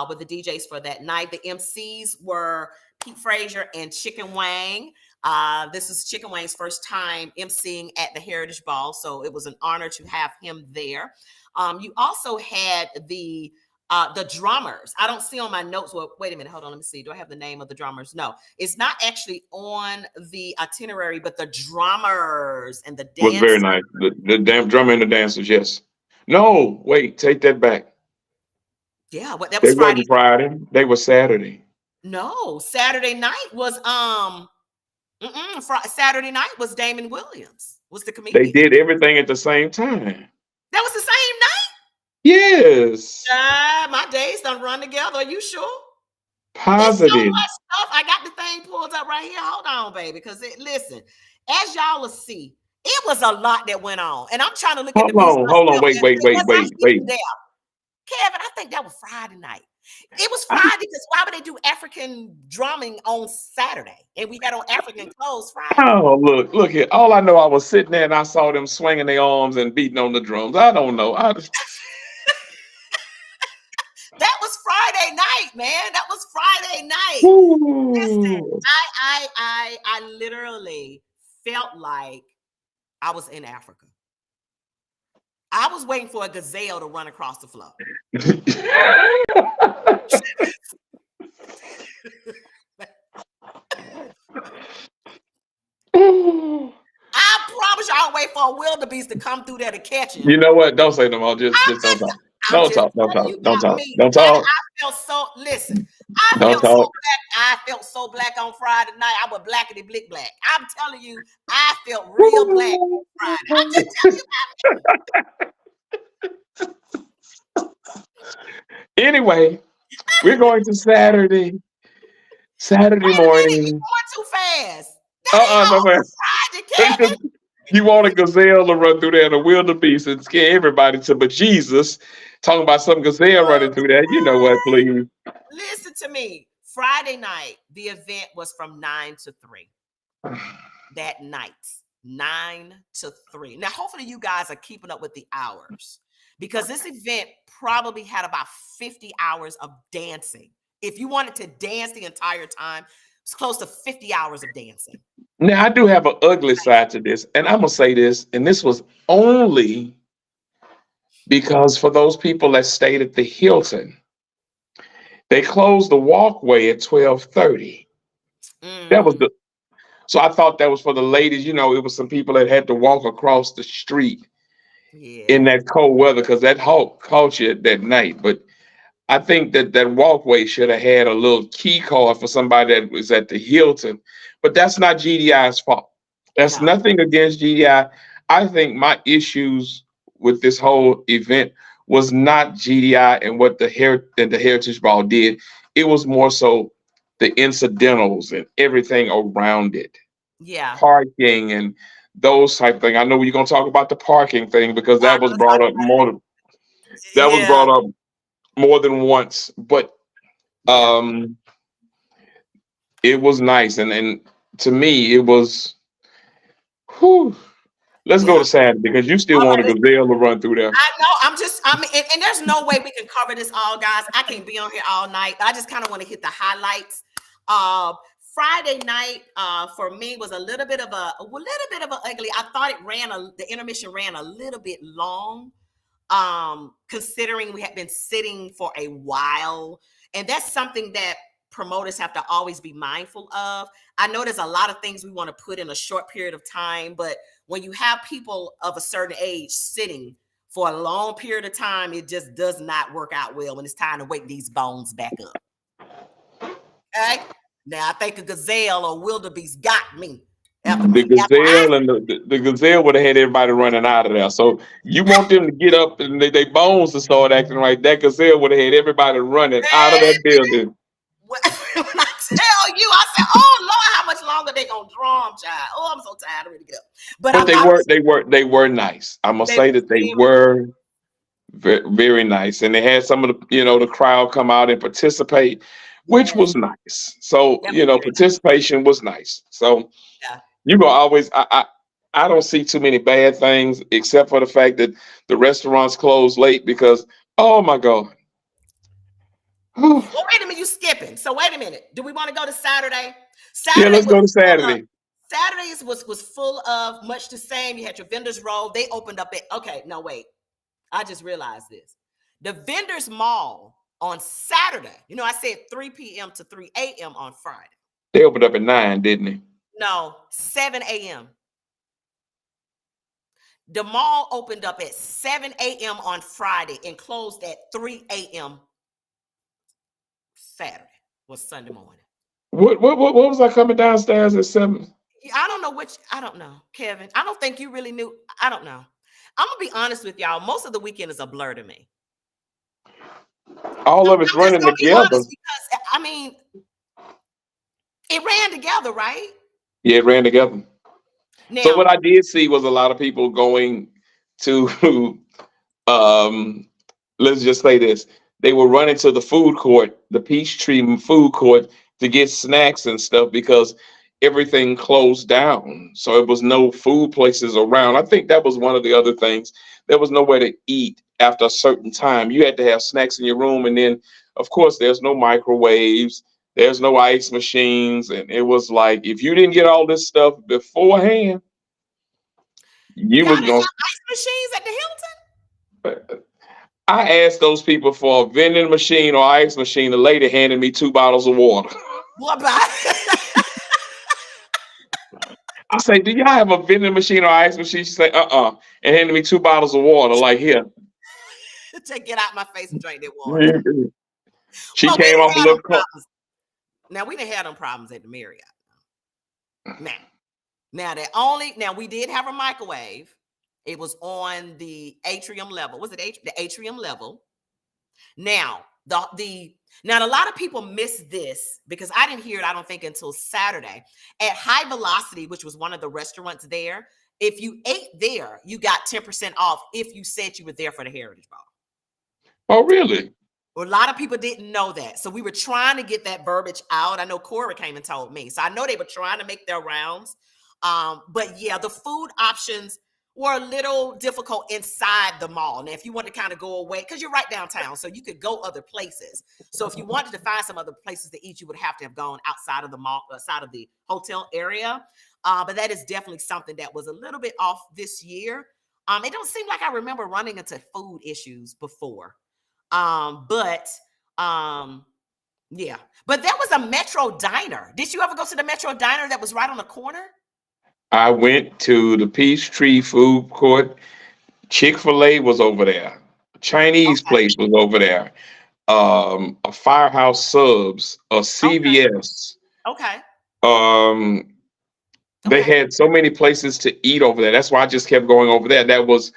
S1: with the DJs for that night. The MCs were Pete Frazier and Chicken Wang. This is Chicken Wang's first time emceeing at the Heritage Ball, so it was an honor to have him there. You also had the drummers. I don't see on my notes. Well, wait a minute. Hold on. Let me see. Do I have the name of the drummers? No, it's not actually on the itinerary, but the drummers and the
S2: Was very
S1: dancers.
S2: nice. The damn drummer and the dancers, yes. No, wait, take that back.
S1: Yeah, but that
S2: They
S1: was Friday.
S2: wasn't Friday. They were Saturday.
S1: No, Saturday night was Saturday night was Damon Williams, was the comedian.
S2: They did everything at the same time.
S1: That was the same night?
S2: Yes.
S1: My days don't run together. Are you sure?
S2: Positive.
S1: There's so much stuff. I got the thing pulled up right here. Hold on, baby. Because listen, as y'all will see, it was a lot that went on. And I'm trying to look at the
S2: Hold on, wait.
S1: Kevin, I think that was Friday night. It was Friday because why would they do African drumming on Saturday? And we had on African clothes Friday.
S2: Oh, look here. All I know, I was sitting there and I saw them swinging their arms and beating on the drums. I don't know.
S1: That was Friday night, man. That was Friday night. Listen, I literally felt like I was in Africa. I was waiting for a gazelle to run across the floor. I promise you, I'll wait for a wildebeest to come through there to catch him.
S2: You know what? Don't say no more. Just don't talk. Don't talk. Don't talk.
S1: I felt so. Listen, I felt so black. I felt so black on Friday night. I was blackity blick black. I'm telling you, I felt real black on Friday. I'm just telling you.
S2: Anyway, we're going to Saturday morning.
S1: You're going too fast.
S2: No fast.
S1: Friday,
S2: You want a gazelle to run through there and a wildebeest and scare everybody to bejesus. Talking about some gazelle running through there. You know what, please.
S1: Listen to me. Friday night, the event was from 9 to 3. That night, 9 to 3. Now, hopefully you guys are keeping up with the hours because this event probably had about 50 hours of dancing. If you wanted to dance the entire time, it's close to 50 hours of dancing.
S2: Now, I do have an ugly side to this, and I'm going to say this, and this was only because for those people that stayed at the Hilton, they closed the walkway at 12:30. That was so I thought that was for the ladies. You know, it was some people that had to walk across the street in that cold weather because that halt caught you that night. But I think that walkway should have had a little key card for somebody that was at the Hilton. But that's not GDI's fault. That's nothing against GDI. I think my issues with this whole event was not GDI and what the Heritage Ball did. It was more so the incidentals and everything around it.
S1: Yeah.
S2: Parking and those type of things. I know you're going to talk about the parking thing because that was brought up more. That was brought up more than once. But it was nice. And to me, it was, let's go to Saturday because you still want a gazelle to run through there.
S1: I know. And there's no way we can cover this all, guys. I can't be on here all night. I just kind of want to hit the highlights. Friday night for me was a little bit of an ugly. I thought the intermission ran a little bit long, considering we had been sitting for a while. And that's something that promoters have to always be mindful of. I know there's a lot of things we want to put in a short period of time, but when you have people of a certain age sitting for a long period of time, it just does not work out well when it's time to wake these bones back up. Okay? Now, I think a gazelle or wildebeest got me.
S2: The gazelle and the gazelle would have had everybody running out of there. So you want them to get up and their bones to start acting right. That gazelle would have had everybody running out of that building.
S1: When I tell you, I said, "Oh Lord, how much longer they gonna drum, child? Oh, I'm so tired. I'm ready to go." But
S2: they were nice. I must say that they were very, very nice, and they had some of the crowd come out and participate, which was nice. So participation was nice. So you gonna always I don't see too many bad things except for the fact that the restaurants closed late because oh my God.
S1: Well, wait a minute, you skipping. So wait a minute. Do we want to go to Saturday?
S2: Yeah,
S1: Saturday
S2: let's
S1: was
S2: go to
S1: full of,
S2: Saturday.
S1: Saturdays was full of much the same. You had your vendors roll. They opened up at, okay, no, wait. I just realized this. The vendors mall on Saturday, you know, I said 3 p.m. to 3 a.m. on Friday.
S2: They opened up at 9, didn't they?
S1: No, 7 a.m. The mall opened up at 7 a.m. on Friday and closed at 3 a.m. Saturday was Sunday morning.
S2: What was I coming downstairs at 7?
S1: I don't know I don't know, Kevin. I don't think you really knew. I don't know. I'm gonna be honest with y'all. Most of the weekend is a blur to me.
S2: All of it's running together.
S1: Because, I mean, it ran together, right?
S2: Yeah, it ran together.
S1: Now,
S2: so what I did see was a lot of people going to, let's just say this. They were running to the food court, the Peachtree food court, to get snacks and stuff because everything closed down. So it was no food places around. I think that was one of the other things. There was nowhere to eat after a certain time. You had to have snacks in your room. And then, of course, there's no microwaves. There's no ice machines. And it was like, if you didn't get all this stuff beforehand, you was going to
S1: ice machines at the Hilton?
S2: I asked those people for a vending machine or ice machine. The lady handed me 2 bottles of water.
S1: What about?
S2: I say, do y'all have a vending machine or ice machine? She said, and handed me 2 bottles of water. Like, here.
S1: Take it out my face and drink that water.
S2: She came off a little cup.
S1: Now we didn't have them problems at the Marriott. Now we did have a microwave. It was on the atrium level. Was it the atrium level? Now, a lot of people miss this because I didn't hear it, I don't think, until Saturday. At High Velocity, which was one of the restaurants there, if you ate there, you got 10% off if you said you were there for the Heritage Ball.
S2: Oh, really?
S1: Well, a lot of people didn't know that. So we were trying to get that verbiage out. I know Cora came and told me. So I know they were trying to make their rounds. But yeah, the food options were a little difficult inside the mall. Now, if you want to kind of go away, because you're right downtown, so you could go other places. So if you wanted to find some other places to eat, you would have to have gone outside of the mall, outside of the hotel area. But that is definitely something that was a little bit off this year. It don't seem like I remember running into food issues before. Yeah. But there was a Metro Diner. Did you ever go to the Metro Diner that was right on the corner?
S2: I went to the Peachtree food court. Chick-fil-A was over there. Chinese place was over there. A Firehouse Subs, a CVS. They had so many places to eat over there. That's why I just kept going over there. That was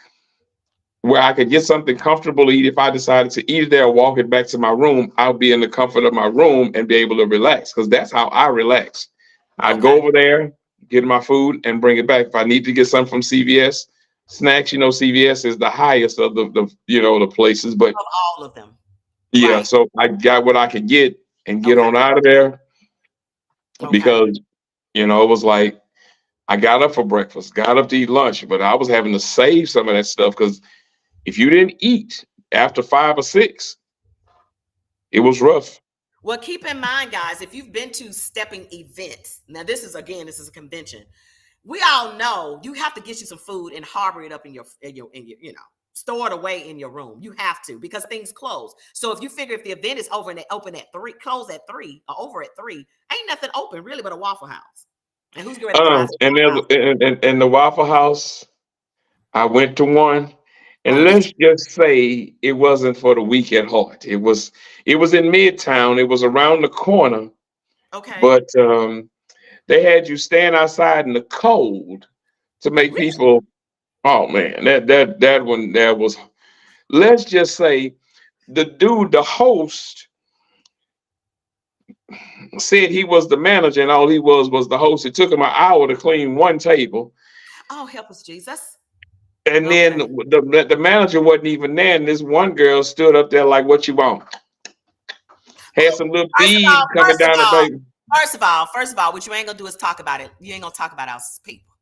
S2: where I could get something comfortable to eat. If I decided to eat it there or walk it back to my room, I'll be in the comfort of my room and be able to relax, because that's how I relax. I'd go over there, get my food, and bring it back. If I need to get something from CVS, snacks, CVS is the highest of the places, but
S1: of all of them.
S2: Yeah, right. So I got what I could get and get on out of there because, it was like I got up for breakfast, got up to eat lunch, but I was having to save some of that stuff because if you didn't eat after 5 or 6, it was rough.
S1: Well, keep in mind, guys, if you've been to Steppin events, now this is a convention. We all know you have to get you some food and harbor it up in your store it away in your room. You have to, because things close. So if you figure if the event is over and they open at 3, close at 3, or over at 3, ain't nothing open really but a Waffle House. And who's going to
S2: and the Waffle House, I went to one, and let's just say it wasn't for the weak at heart. It was in Midtown. It was around the corner. But they had you stand outside in the cold to make people. Oh man, that one there was. Let's just say the host said he was the manager and all he was the host. It took him an hour to clean one table.
S1: Oh, help us, Jesus.
S2: And then the manager wasn't even there, and this one girl stood up there like, "What you want?" Had some little beads coming down the baby.
S1: First of all, what you ain't gonna do is talk about it. You ain't gonna talk about our people.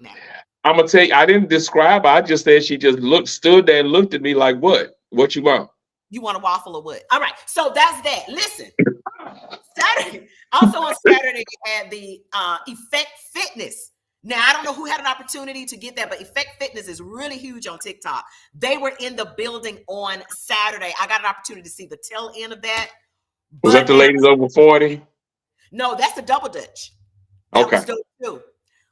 S1: Now.
S2: I'm gonna tell you, I didn't describe her. I just said she just stood there and looked at me like, "What? What you want?"
S1: You want a waffle or what? All right. So that's that. Listen, Saturday. Also on Saturday, you had the Effect Fitness. Now, I don't know who had an opportunity to get that, but Effect Fitness is really huge on TikTok. They were in the building on Saturday. I got an opportunity to see the tail end of that.
S2: Was that the ladies over 40?
S1: No, that's the Double Dutch. That
S2: Okay.
S1: was dope too.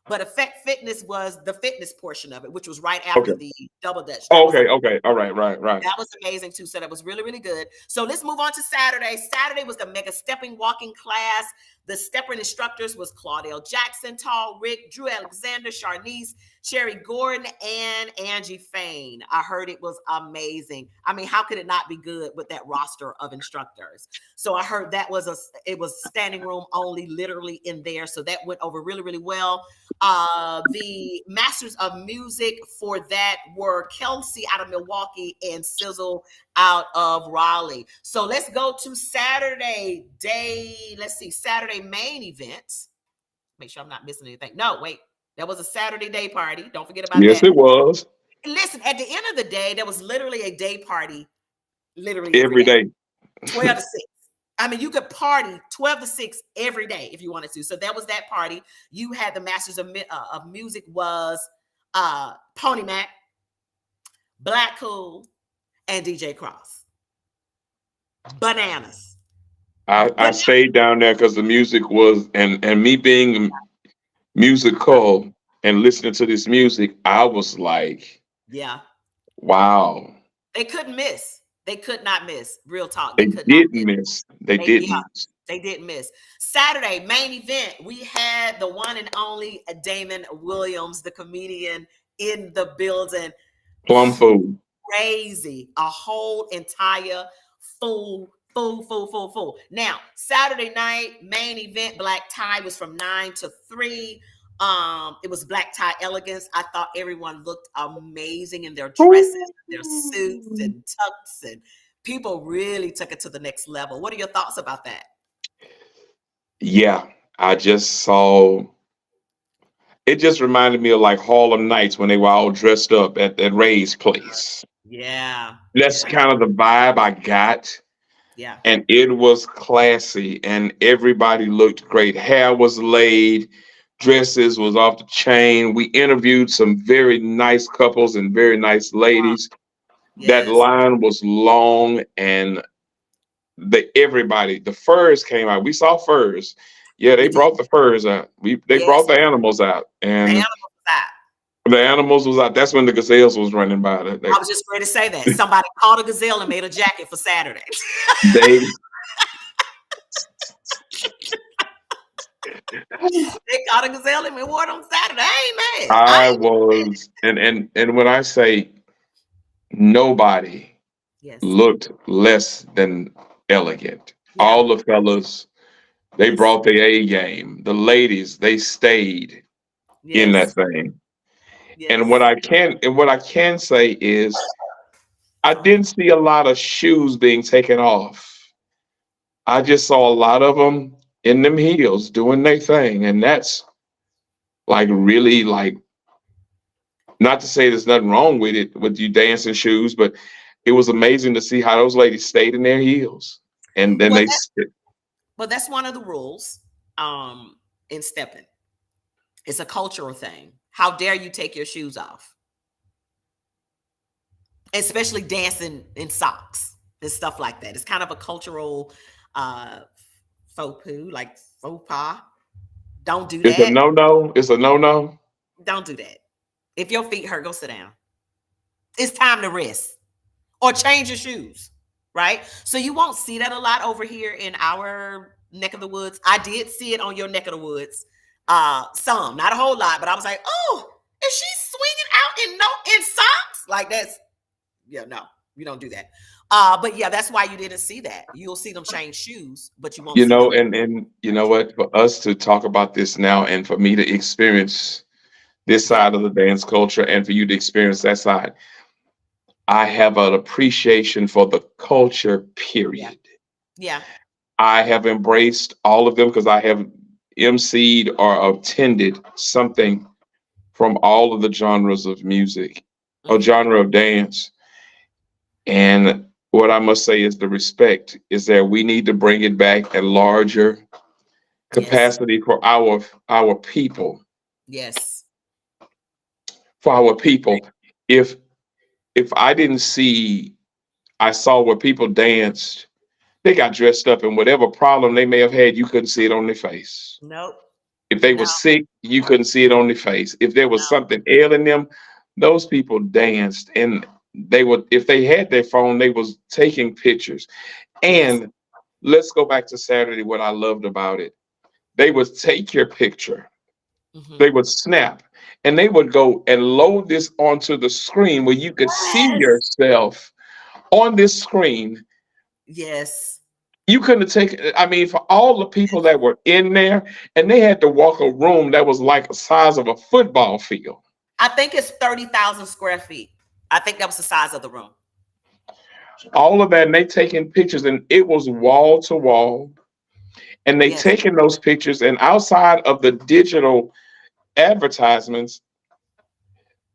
S1: But Effect Fitness was the fitness portion of it, which was right after the Double Dutch.
S2: Okay. All right.
S1: That was amazing too. So that was really, really good. So let's move on to Saturday. Saturday was the mega stepping walking class. The stepper instructors was Claudel Jackson, Tall Rick, Drew Alexander, Charnice, Cherry Gordon, and Angie Fain. I heard it was amazing. I mean, how could it not be good with that roster of instructors? So I heard that it was standing room only, literally in there. So that went over really, really well. The Masters of Music for that were Kelsey out of Milwaukee and Sizzle out of Raleigh. So let's go to Saturday day. Let's see, Saturday main events. Make sure I'm not missing anything. No, wait. That was a Saturday day party. Don't forget about that.
S2: Yes, it was.
S1: Listen, at the end of the day, there was literally a day party, literally
S2: every day.
S1: 12 to 6. I mean, you could party 12 to 6 every day if you wanted to. So that was that party. You had the Masters of Music was Pony Mac, Black Cool, and DJ Cross. Bananas.
S2: I stayed down there because the music was, and me being musical and listening to this music, I was like,
S1: yeah,
S2: wow.
S1: They couldn't miss. They could not miss. Real talk.
S2: They didn't miss. They didn't.
S1: They didn't miss. Saturday, main event, we had the one and only Damon Williams, the comedian, in the building.
S2: Plum food.
S1: Crazy. A whole entire full. Now, Saturday night, main event, Black Tie was from 9 to 3. It was Black Tie Elegance. I thought everyone looked amazing in their dresses, their suits and tucks, and people really took it to the next level. What are your thoughts about that?
S2: Yeah, I just saw, it just reminded me of like Harlem Nights when they were all dressed up at Ray's place.
S1: Yeah.
S2: That's kind of the vibe I got.
S1: Yeah.
S2: And it was classy and everybody looked great. Hair was laid. Dresses was off the chain. We interviewed some very nice couples and very nice ladies. Yes. That line was long, and the furs came out. We saw furs. Yeah, they brought the furs out. They brought the animals out, and the animals was out. That's when the gazelles was running by.
S1: I was just ready to say that somebody caught a gazelle and made a jacket for Saturday.
S2: They
S1: caught a gazelle and wore it on Saturday. I ain't mad.
S2: I was, and when I say nobody looked less than elegant. Yeah. All the fellas, they brought the A game. The ladies, they stayed in that thing. Yes. And what I can say is, I didn't see a lot of shoes being taken off. I just saw a lot of them in them heels doing their thing, and that's like really like, not to say there's nothing wrong with it with you dancing shoes, but it was amazing to see how those ladies stayed in their heels, and then
S1: But that's one of the rules in stepping. It's a cultural thing. How dare you take your shoes off, especially dancing in socks and stuff like that. It's kind of a cultural faux pas. Don't do that.
S2: It's a no-no. It's a no-no.
S1: Don't do that. If your feet hurt, go sit down. It's time to rest or change your shoes, right? So you won't see that a lot over here in our neck of the woods. I did see it on your neck of the woods. Some, not a whole lot, but I was like, oh, is she swinging out in socks? Like that's, yeah, no, you don't do that. But yeah, that's why you didn't see that. You'll see them change shoes, but you won't.
S2: You know, and you know what? For us to talk about this now, and for me to experience this side of the dance culture, and for you to experience that side, I have an appreciation for the culture. Period.
S1: Yeah.
S2: I have embraced all of them because I have emceed or attended something from all of the genres of music or genre of dance. And what I must say is the respect is that we need to bring it back at larger
S1: Yes.
S2: capacity for our people.
S1: Yes.
S2: For our people. If I didn't see, I saw where people danced, they got dressed up, and whatever problem they may have had, you couldn't see it on their face.
S1: Nope.
S2: If they
S1: No.
S2: were sick, you couldn't see it on their face. If there was
S1: No.
S2: something ailing them, those people danced, and they would, if they had their phone, they was taking pictures.
S1: Yes.
S2: And let's go back to Saturday. What I loved about it, they would take your picture,
S1: Mhm.
S2: they would snap, and they would go and load this onto the screen where you could see
S1: Yes.
S2: yourself on this screen.
S1: Yes.
S2: You couldn't have taken, I mean, for all the people that were in there, and they had to walk a room that was like the size of a football field.
S1: I think it's 30,000 square feet. I think that was the size of the room.
S2: All of that, and they taking pictures, and it was wall to wall. And they
S1: Yes.
S2: taking those pictures, and outside of the digital advertisements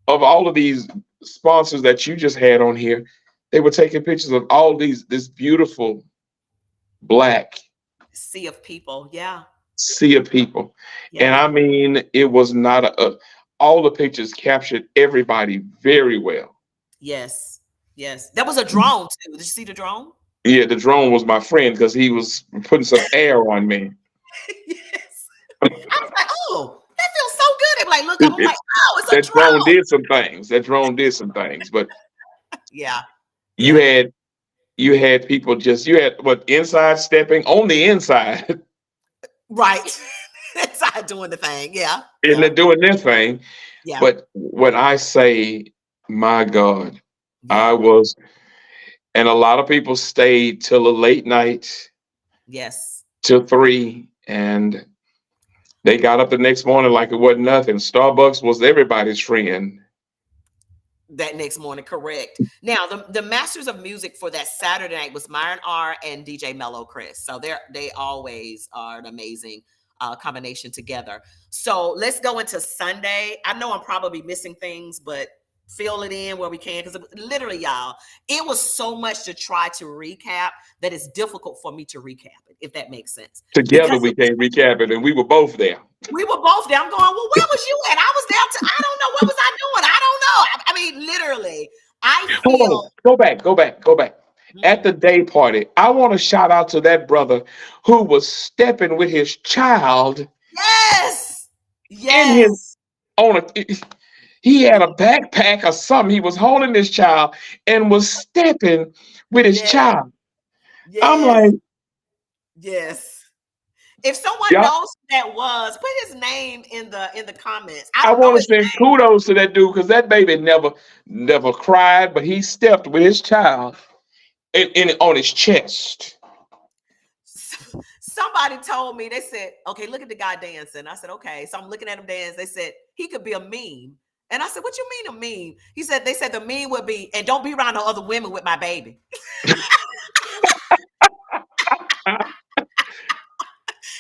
S2: of all of these sponsors that you just had on here, they were taking pictures of all this beautiful Black
S1: Sea of people. Yeah.
S2: sea of people. And
S1: Yeah.
S2: I mean, it was not all the pictures captured everybody very well.
S1: Yes. Yes. There was a drone too. Did you see the drone?
S2: Yeah, the drone was my friend because he was putting some air on me.
S1: Yes. I was like, oh, that feels so good. They were like, look up. I'm like, oh, it's a
S2: That drone
S1: drone.
S2: did some things. That drone did some things, but
S1: Yeah.
S2: you
S1: Yeah.
S2: had people just, you had what, inside stepping on the inside
S1: Right. Inside doing the thing. Yeah.
S2: and
S1: Yeah.
S2: they're doing their thing.
S1: Yeah.
S2: But when I say, my God, I
S1: Yeah.
S2: was, and a lot of people stayed till a late night,
S1: Yes.
S2: till 3, and they got up the next morning like it wasn't nothing. Starbucks was everybody's friend.
S1: That next morning, correct. Now, the masters of music for that Saturday night was Myron R and DJ Mellow Chris. So they always are an amazing combination together. So let's go into Sunday. I know I'm probably missing things, but fill it in where we can, because literally, y'all, it was so much to try to recap that it's difficult for me to recap it, if that makes sense.
S2: Together
S1: Because
S2: we can't recap it, and we were both there.
S1: we were both there. I'm going, well, where was you at? I was there too. I don't know. What was I doing? I don't know. I mean, literally, I
S2: Hold on,
S1: feel.
S2: go back. At the day party, I want to shout out to that brother who was stepping with his child
S1: Yes.
S2: in
S1: Yes.
S2: his on a. He had a backpack or something. He was holding his child and was stepping with his
S1: Yes.
S2: child. I'm
S1: Yes.
S2: like,
S1: Yes. If someone
S2: yeah,
S1: knows who that was, put his name in the comments. I
S2: I
S1: don't know
S2: want to
S1: his
S2: send
S1: name.
S2: kudos to that dude because that baby never cried, but he stepped with his child in on his chest.
S1: Somebody told me, they said, okay, look at the guy dancing. I said, okay. So I'm looking at him dance. They said, he could be a meme. And I said, what you mean a meme? They said the meme would be, and don't be around no other women with my baby.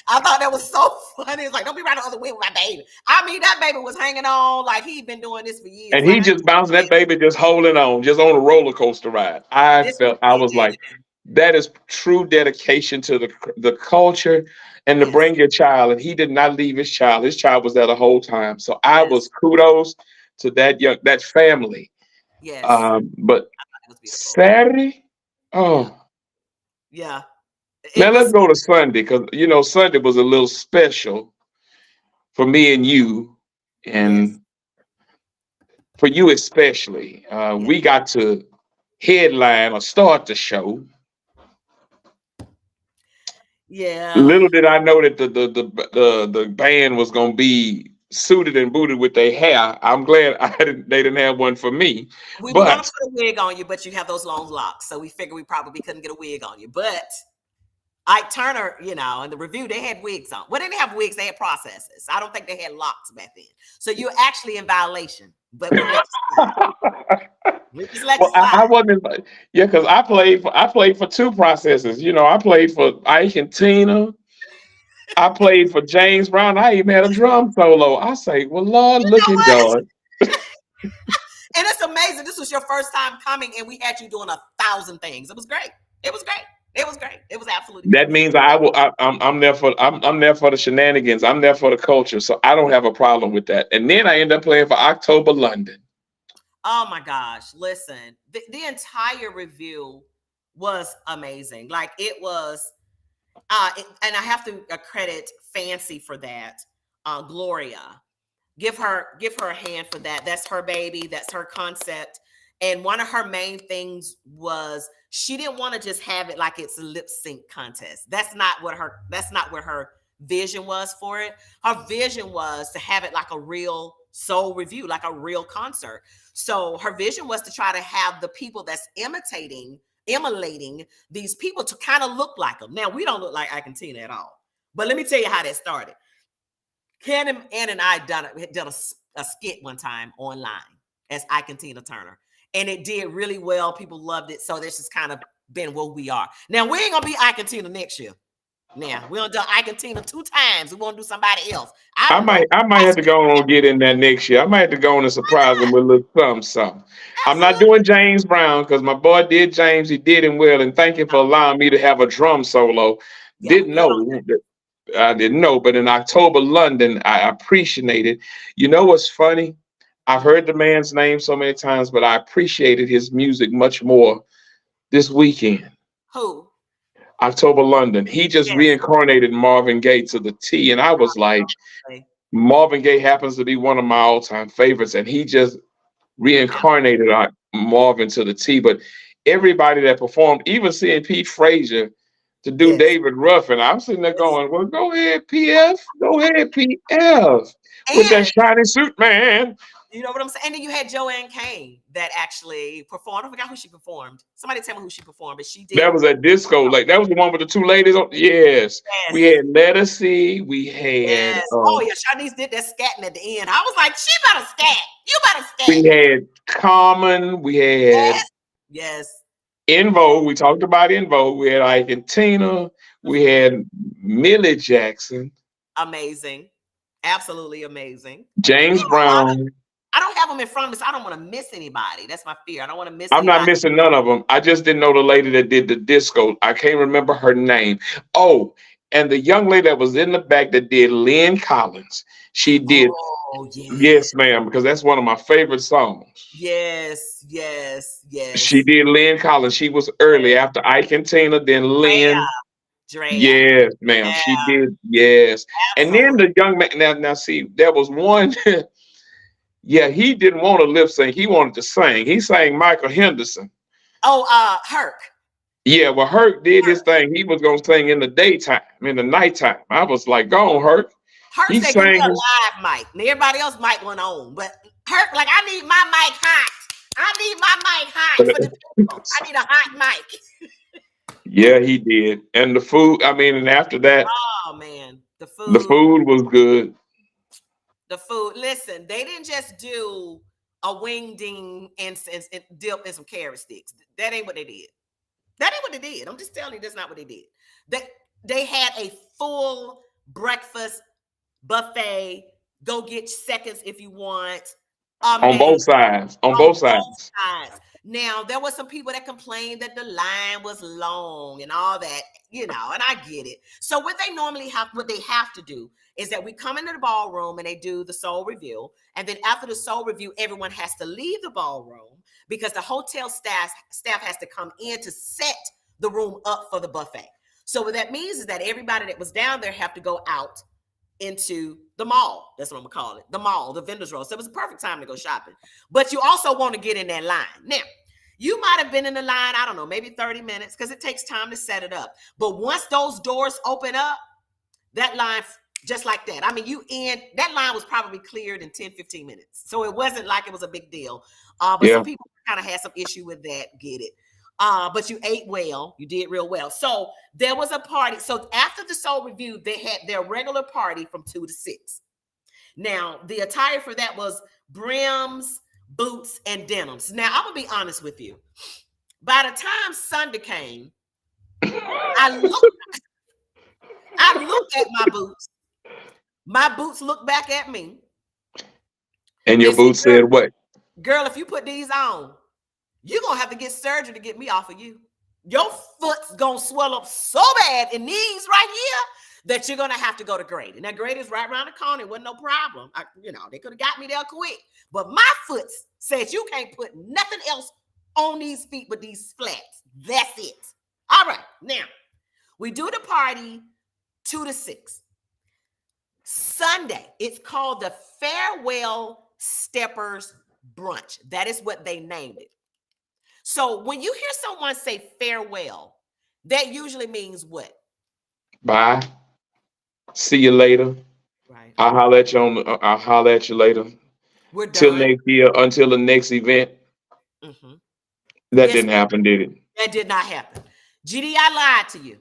S1: I thought that was so funny. It's like, don't be around no other women with my baby. I mean, that baby was hanging on like he'd been doing this for years.
S2: And
S1: Like,
S2: he just bouncing, that baby just holding on, just on a roller coaster ride. I was like, that is true dedication to the culture and to
S1: Yes.
S2: bring your child. And he did not leave his child. His child was there the whole time. So I
S1: Yes.
S2: was kudos to that family.
S1: Yes.
S2: But
S1: I thought it was beautiful.
S2: Saturday, oh.
S1: Yeah.
S2: Now let's go to Sunday, because Sunday was a little special for me and you, and
S1: Yes.
S2: for you especially. We got to headline or start the show.
S1: Yeah.
S2: Little did I know that the band was gonna be suited and booted with their hair. I'm glad they didn't have one for me.
S1: We were gonna
S2: But
S1: put a wig on you, but you have those long locks, so we figured we probably couldn't get a wig on you. But Ike Turner, in the review, they had wigs on. Well, they didn't have wigs; they had processes. I don't think they had locks back then. So you're actually in violation. But we just let you
S2: well, I
S1: slide.
S2: wasn't. Yeah, because I played for two processes. I played for Ike and Tina. I played for James Brown. I even had a drum solo. I say, well, Lord,
S1: You
S2: look
S1: know
S2: at
S1: what?
S2: God.
S1: And it's amazing. This was your first time coming, and we had you doing 1,000 things. It was great. It was great. It was great. It was absolutely
S2: That
S1: great.
S2: means I'm there for I'm there for the shenanigans. I'm there for the culture. So I don't have a problem with that. And then I end up playing for October London.
S1: Oh my gosh. Listen, the entire review was amazing. Like it was, and I have to credit Fancy for that. Gloria. Give her a hand for that. That's her baby. That's her concept. And one of her main things was she didn't want to just have it like it's a lip sync contest. That's not what her vision was for it. Her vision was to have it like a real soul review, like a real concert. So her vision was to try to have the people that's emulating these people to kind of look like them. Now, we don't look like Ike and Tina at all. But let me tell you how that started. Ken and I did a skit one time online as Ike and Tina Turner. And it did really well. People loved it. So this has kind of been what we are. Now, we ain't going to be Ike and Tina next year. Now, we don't do Ike and Tina 2 times. We want to do somebody else.
S2: I might have to go on and get in there next year. I might have to go on and surprise them with a little something. I'm not doing James Brown because my boy did James. He did him well. And thank you for allowing me to have a drum solo.
S1: Yeah,
S2: I didn't know, but in October London, I appreciate it. You know what's funny? I've heard the man's name so many times, but I appreciated his music much more this weekend.
S1: Who?
S2: October London. He just reincarnated Marvin Gaye to the T, and I was like, Marvin Gaye happens to be one of my all-time favorites, and he just reincarnated Marvin to the T. But everybody that performed, even seeing Pete Frazier to do David Ruffin, I'm sitting there going, well, go ahead, PF. Go ahead, PF. With that shiny suit, man.
S1: You know what I'm saying? And then you had Joanne Kane that actually performed. I forgot who she performed. Somebody tell me who she performed, but she did.
S2: That was at disco. Like that was the one with the 2 ladies on. Yes. We had Let Us See. We had
S1: Shanice did that scatting at the end. I was like, she better scat. You better scat.
S2: We had Common. We had In Vogue. We talked about In Vogue. We had Ike and Tina. We had Millie Jackson.
S1: Amazing. Absolutely amazing.
S2: James Brown.
S1: I don't have them in front of me, so I don't want to miss anybody. That's my fear. I don't want to miss
S2: I'm
S1: anybody.
S2: not missing none of them. I just didn't know the lady that did the disco. I can't remember her name. Oh, and the young lady that was in the back that did Lynn Collins. She did.
S1: Oh,
S2: yes, ma'am, because that's one of my favorite songs.
S1: Yes.
S2: She did Lynn Collins. She was early after Ike and Tina, then Lynn.
S1: Drea.
S2: Yes, ma'am. She did. Yes. Absolutely. And then the young man. Now see, there was one. Yeah, he didn't want to lip sync. He wanted to sing. He sang Michael Henderson.
S1: Oh, Herc.
S2: Yeah, well, Herc did his thing. He was gonna sing in the daytime, in the nighttime. I was like, go on, Herc.
S1: Herc said, give me a live mic. And everybody else mic went on. But Herc, like, I need my mic hot. I need my mic hot for the people. I need a hot mic.
S2: Yeah, he did. And the food, I mean, and after that,
S1: oh man,
S2: the food was good.
S1: The food. Listen, they didn't just do a wing ding and dip and some carrot sticks. That ain't what they did. That ain't what they did. I'm just telling you, that's not what they did. They had a full breakfast buffet. Go get seconds if you want.
S2: On both sides. On both sides.
S1: Now, there were some people that complained that the line was long and all that, you know, and I get it. So what they have to do is that we come into the ballroom and they do the soul review. And then after the soul review, everyone has to leave the ballroom because the hotel staff has to come in to set the room up for the buffet. So what that means is that everybody that was down there have to go out into the mall. That's what I'm gonna call it. The mall, the vendors row. So it was a perfect time to go shopping. But you also want to get in that line. Now, you might have been in the line, I don't know, maybe 30 minutes because it takes time to set it up. But once those doors open up, that line, just like that. I mean, that line was probably cleared in 10, 15 minutes. So it wasn't like it was a big deal. But some people kind of had some issue with that. Get it. But you ate well. You did real well. So there was a party. So after the soul review, they had their regular party from 2 to 6. Now, the attire for that was brims, boots, and denims. Now, I'm going to be honest with you. By the time Sunday came, I looked at my boots. My boots looked back at me.
S2: And your boots said what?
S1: Girl, if you put these on, you're going to have to get surgery to get me off of you. Your foot's going to swell up so bad in these right here that you're going to have to go to Grady. Now, Grady's right around the corner. It wasn't no problem. They could have got me there quick. But my foot says you can't put nothing else on these feet but these flats. That's it. All right. Now, we do the party 2 to 6. Sunday, it's called the Farewell Steppers Brunch. That is what they named it. So when you hear someone say farewell, that usually means what?
S2: Bye. See you later.
S1: Right.
S2: I'll holler at you later.
S1: We're done.
S2: Till next year, until the next event.
S1: Mm-hmm.
S2: That didn't happen, did it?
S1: That did not happen. GDI lied to you.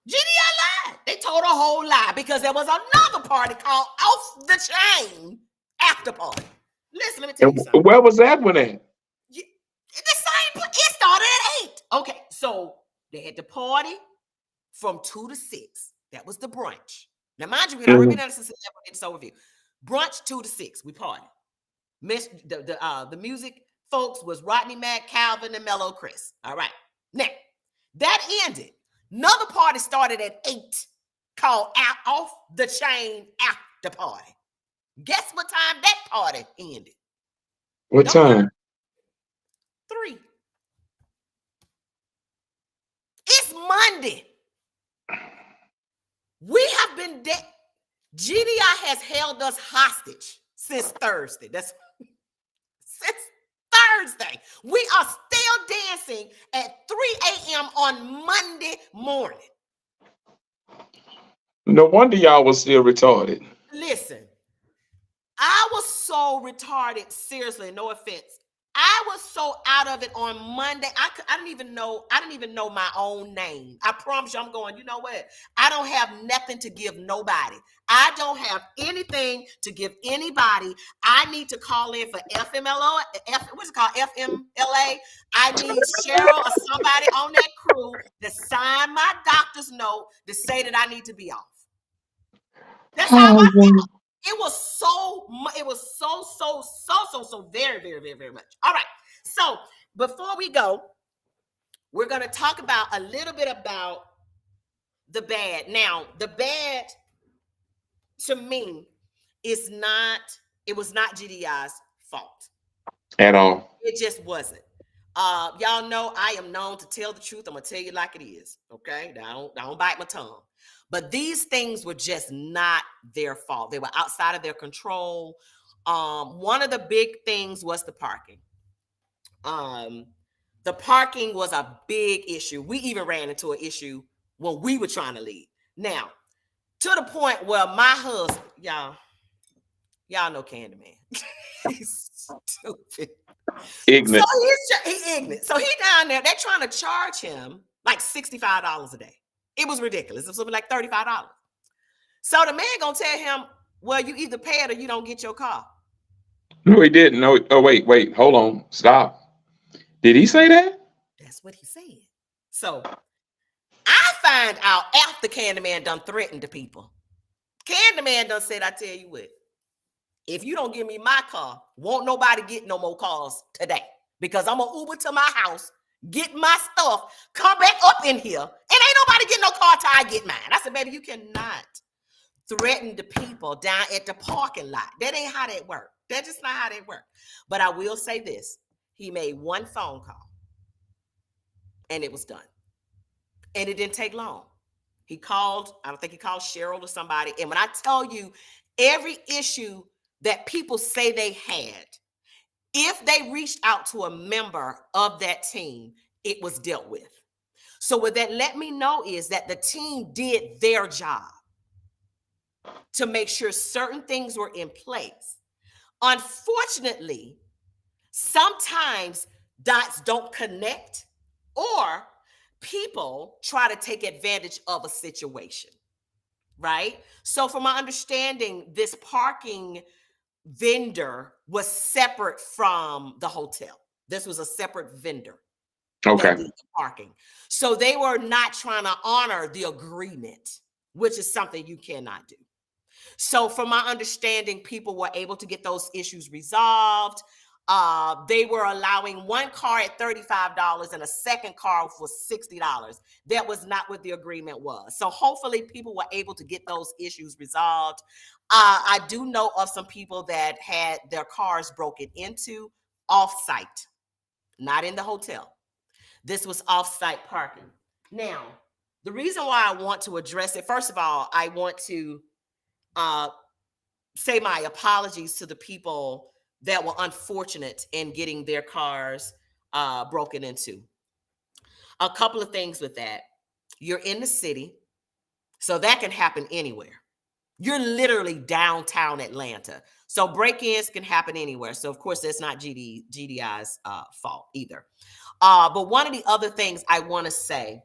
S1: GDI lied. They told a whole lie because there was another party called Off the Chain After Party. Listen, let me tell you something.
S2: Where was that one at?
S1: The same. It started at 8. Okay, so they had the party from 2 to 6. That was the brunch. Now, mind you, we had already been there since 11. It's overview. Brunch 2 to 6. We party. The music folks was Rodney Mack, Calvin, and Mellow Chris. All right. Now, that ended. Another party started at 8 called Off the Chain After Party. Guess what time that party ended?
S2: What time?
S1: 3. It's Monday. We have been GDI has held us hostage since Thursday. That's since Thursday. We are still dancing at 3 a.m. on Monday morning.
S2: No wonder y'all was still retarded.
S1: Listen, I was so retarded, seriously, no offense. I was so out of it on Monday. I didn't even know my own name. I promise you, I'm going, you know what? I don't have nothing to give nobody. I don't have anything to give anybody. I need to call in for FMLA. What's it called? FMLA. I need Cheryl or somebody on that crew to sign my doctor's note to say that I need to be off. That's how I felt. It was so very, very, very, very much. All right. So before we go, we're going to talk about a little bit about the bad. Now, the bad to me it was not GDI's fault.
S2: At all.
S1: It just wasn't. Y'all know I am known to tell the truth. I'm going to tell you like it is. Okay. Now, I don't bite my tongue. But these things were just not their fault. They were outside of their control. One of the big things was the parking. The parking was a big issue. We even ran into an issue when we were trying to leave. Now, to the point where my husband, y'all know Candyman. He's stupid.
S2: Ignorant.
S1: So he's ignorant. So he down there, they're trying to charge him like $65 a day. It was ridiculous. It was something like $35. So the man gonna tell him, well, you either pay it or you don't get your car.
S2: No, he didn't. No. Oh, wait. Hold on. Stop. Did he say that?
S1: That's what he said. So I find out after Candyman done threatened the people. Candyman done said, I tell you what, if you don't give me my car, won't nobody get no more cars today. Because I'm gonna Uber to my house, get my stuff, come back up in here, and ain't nobody getting no car till I get mine. I said, baby, you cannot threaten the people down at the parking lot. That ain't how that work. That's just not how that work. But I will say this. He made one phone call, and it was done. And it didn't take long. He called, I don't think he called Cheryl or somebody. And when I tell you, every issue that people say they had, if they reached out to a member of that team, it was dealt with. So what that let me know is that the team did their job to make sure certain things were in place. Unfortunately, sometimes dots don't connect or people try to take advantage of a situation, right? So from my understanding, this parking vendor was separate from the hotel. This was a separate vendor.
S2: Okay.
S1: Parking. So they were not trying to honor the agreement, which is something you cannot do. So from my understanding, people were able to get those issues resolved. They were allowing one car at $35 and a second car for $60. That was not what the agreement was. So hopefully people were able to get those issues resolved. I do know of some people that had their cars broken into off-site, not in the hotel. This was off-site parking. Now, the reason why I want to address it, first of all, I want to say my apologies to the people that were unfortunate in getting their cars broken into. A couple of things with that. You're in the city, so that can happen anywhere. You're literally downtown Atlanta. So break-ins can happen anywhere. So of course, that's not GDI's fault either. But one of the other things I want to say,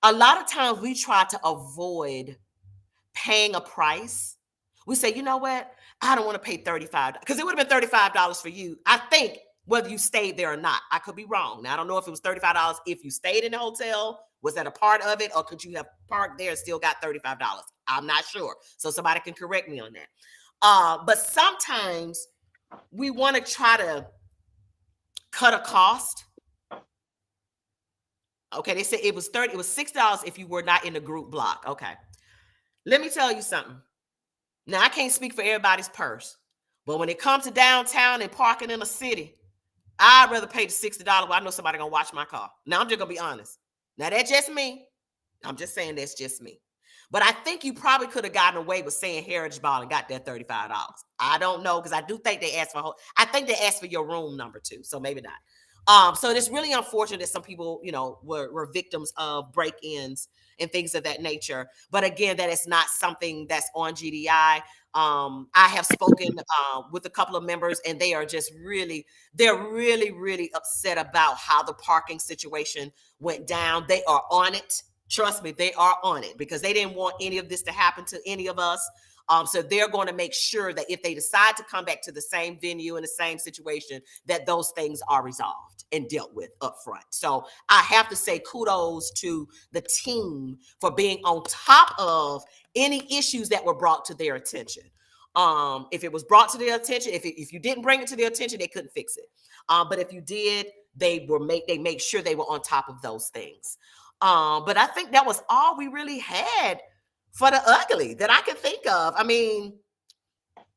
S1: a lot of times we try to avoid paying a price. We say, you know what? I don't want to pay $35 because it would have been $35 for you. I think whether you stayed there or not. I could be wrong. Now, I don't know if it was $35 if you stayed in the hotel. Was that a part of it? Or could you have parked there and still got $35? I'm not sure. So somebody can correct me on that. But sometimes we want to try to cut a cost. Okay, they said it was $6 if you were not in the group block. Okay. Let me tell you something. Now, I can't speak for everybody's purse, but when it comes to downtown and parking in a city, I'd rather pay the $60 where I know somebody gonna watch my car. Now, I'm just gonna be honest. Now, that's just me. I'm just saying that's just me. But I think you probably could have gotten away with saying Heritage Ball and got that $35. I don't know, because I do think they asked for I think they asked for your room number too, so maybe not. So it's really unfortunate that some people, were victims of break-ins and things of that nature. But again, that is not something that's on GDI. I have spoken with a couple of members, and they are just really upset about how the parking situation went down. They are on it. Trust me, they are on it, because they didn't want any of this to happen to any of us. So they're going to make sure that if they decide to come back to the same venue in the same situation, that those things are resolved and dealt with up front. So I have to say kudos to the team for being on top of any issues that were brought to their attention. If it was brought to their attention, if you didn't bring it to their attention, they couldn't fix it. But if you did, they made sure they were on top of those things. But I think that was all we really had for the ugly that I can think of. I mean,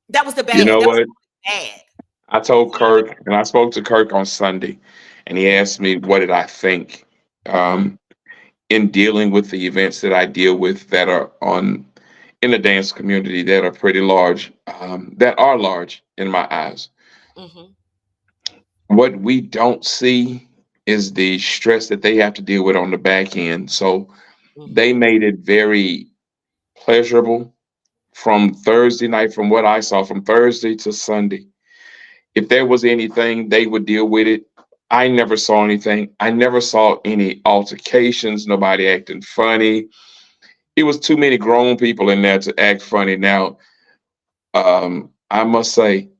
S1: that was the bad.
S2: You know what?
S1: Bad.
S2: I told Kirk, and I spoke to Kirk on Sunday, and he asked me what did I think in dealing with the events that I deal with that are in the dance community that are pretty large, that are large in my eyes.
S1: Mm-hmm.
S2: What we don't see is the stress that they have to deal with on the back end. So they made it very pleasurable from Thursday night, from what I saw, from Thursday to Sunday. If there was anything, they would deal with it. I never saw anything. I never saw any altercations, nobody acting funny. It was too many grown people in there to act funny. Now, I must say,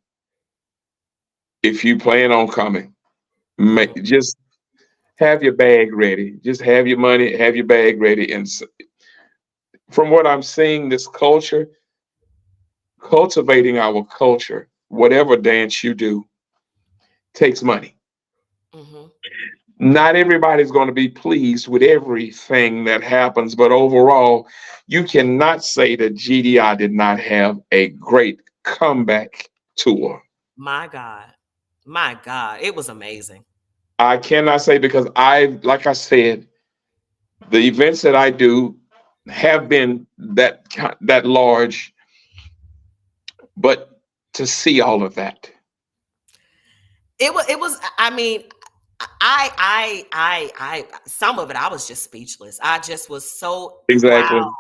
S2: if you plan on coming, just have your bag ready. Just have your money, have your bag ready. And from what I'm seeing, this culture, cultivating our culture, whatever dance you do, takes money.
S1: Mm-hmm.
S2: Not everybody's going to be pleased with everything that happens, but overall, you cannot say that GDI did not have a great comeback tour.
S1: My God, it was amazing.
S2: I cannot say, because like I said, the events that I do have been that large, but to see all of that,
S1: it was. I mean, I some of it, I was just speechless. I just was so
S2: exactly.
S1: proud.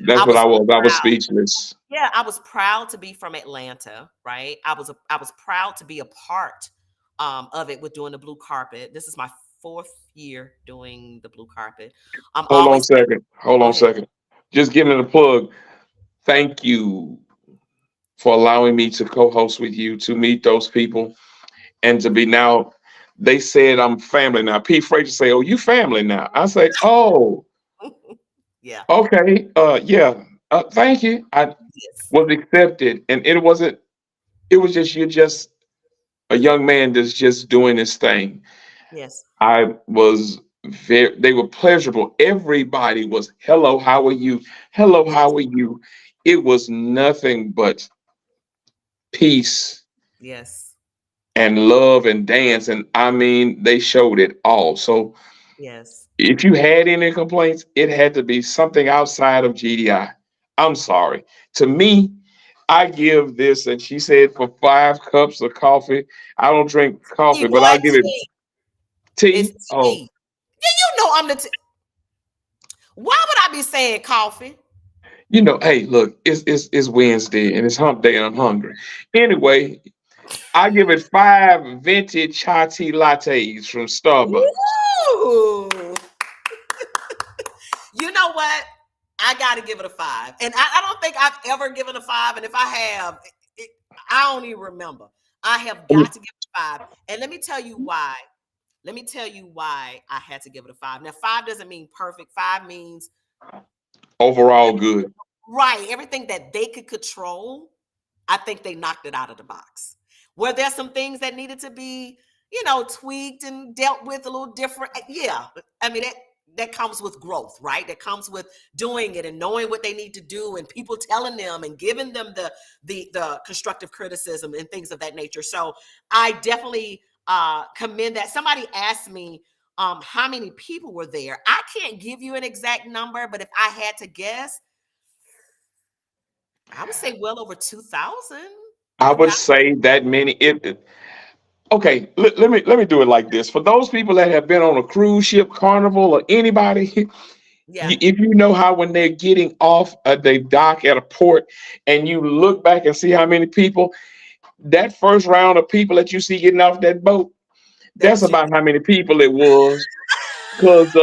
S2: That's what I was. I was speechless.
S1: Yeah, I was proud to be from Atlanta, right? I was proud to be a part of it with doing the blue carpet. This is my 4th year doing the blue carpet.
S2: Hold on a second. Just giving it a plug. Thank you for allowing me to co-host with you, to meet those people, and to be now. They said I'm family now. Pete Frazier say, "Oh, you family now." I say, "Oh,
S1: yeah,
S2: okay, yeah, thank you." I was accepted, and it wasn't. It was just a young man that's just doing his thing.
S1: Yes.
S2: I was they were pleasurable. Everybody was, hello, how are you? Hello,
S1: Yes.
S2: how are you? It was nothing but peace
S1: Yes.
S2: and love and dance. And I mean, they showed it all. So
S1: Yes.
S2: if you had any complaints, it had to be something outside of GDI. I'm sorry. To me, I give this, and she said for 5 cups of coffee. I don't drink
S1: Tea,
S2: coffee, but
S1: boy,
S2: I'll give it
S1: tea. It's
S2: tea. Oh,
S1: tea. Yeah, you know I'm the tea. Why would I be saying coffee?
S2: hey, look, it's Wednesday and it's hump day and I'm hungry. Anyway, I give it 5 vintage chai tea lattes from Starbucks.
S1: Ooh. You know what? I got to give it a 5. And I don't think I've ever given a 5. And if I have, I don't even remember. I have got to give it a 5. And let me tell you why. Let me tell you why I had to give it a 5. Now, 5 doesn't mean perfect. 5 means
S2: Overall good.
S1: right. Everything that they could control, I think they knocked it out of the box. Were there some things that needed to be, tweaked and dealt with a little different? Yeah. I mean, that comes with growth, right? That comes with doing it and knowing what they need to do and people telling them and giving them the constructive criticism and things of that nature. So I definitely commend that. Somebody asked me how many people were there. I can't give you an exact number, but if I had to guess, I would say well over 2,000.
S2: I would say that many. Okay, let me do it like this. For those people that have been on a cruise ship, Carnival, or anybody,
S1: Yeah.
S2: if you know how when they're getting off they dock at a port and you look back and see how many people, that first round of people that you see getting off that boat,
S1: That
S2: that's
S1: was you.
S2: about how many people it was. Because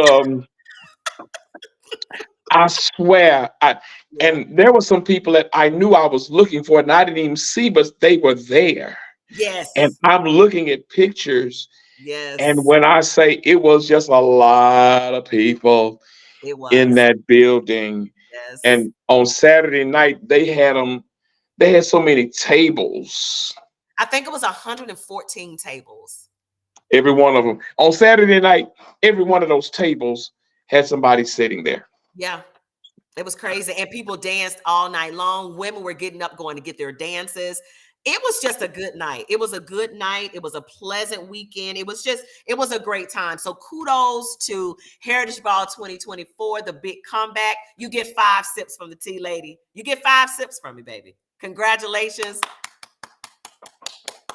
S2: I swear,
S1: Yeah.
S2: and there were some people that I knew I was looking for and I didn't even see, but they were there. And
S1: Yes.
S2: I'm looking at pictures, and
S1: Yes.
S2: when I say it was just a lot of people
S1: It
S2: in
S1: was.
S2: that building.
S1: Yes.
S2: And on Saturday night, they had so many tables,
S1: I think it was 114 tables.
S2: every one of them. On Saturday night, every one of those tables had somebody sitting there.
S1: Yeah. It was crazy. And people danced all night long. Women were getting up, going to get their dances. It was just a good night. It was a good night. It was a pleasant weekend. It was a great time. So kudos to Heritage Ball 2024, the big comeback. You get 5 sips from the tea lady. You get 5 sips from me, baby. Congratulations.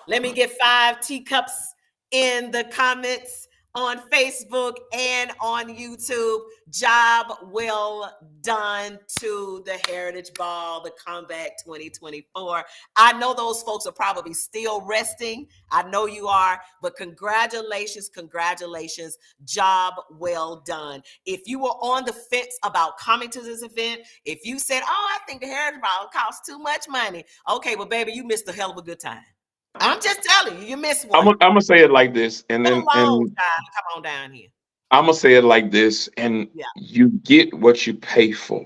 S1: Let me get 5 teacups in the comments on Facebook and on YouTube. Job well done to the Heritage Ball, the comeback 2024. I know those folks are probably still resting. I know you are, but congratulations, congratulations. Job well done. If you were on the fence about coming to this event, if you said, oh, I think the Heritage Ball costs too much money. Okay, well, baby, you missed a hell of a good time. I'm just telling you, you missed
S2: I'm
S1: one.
S2: gonna say it like this, and
S1: Come
S2: then
S1: along, child. Come on down here.
S2: I'm gonna say it like this, and
S1: Yeah.
S2: you get what you pay for.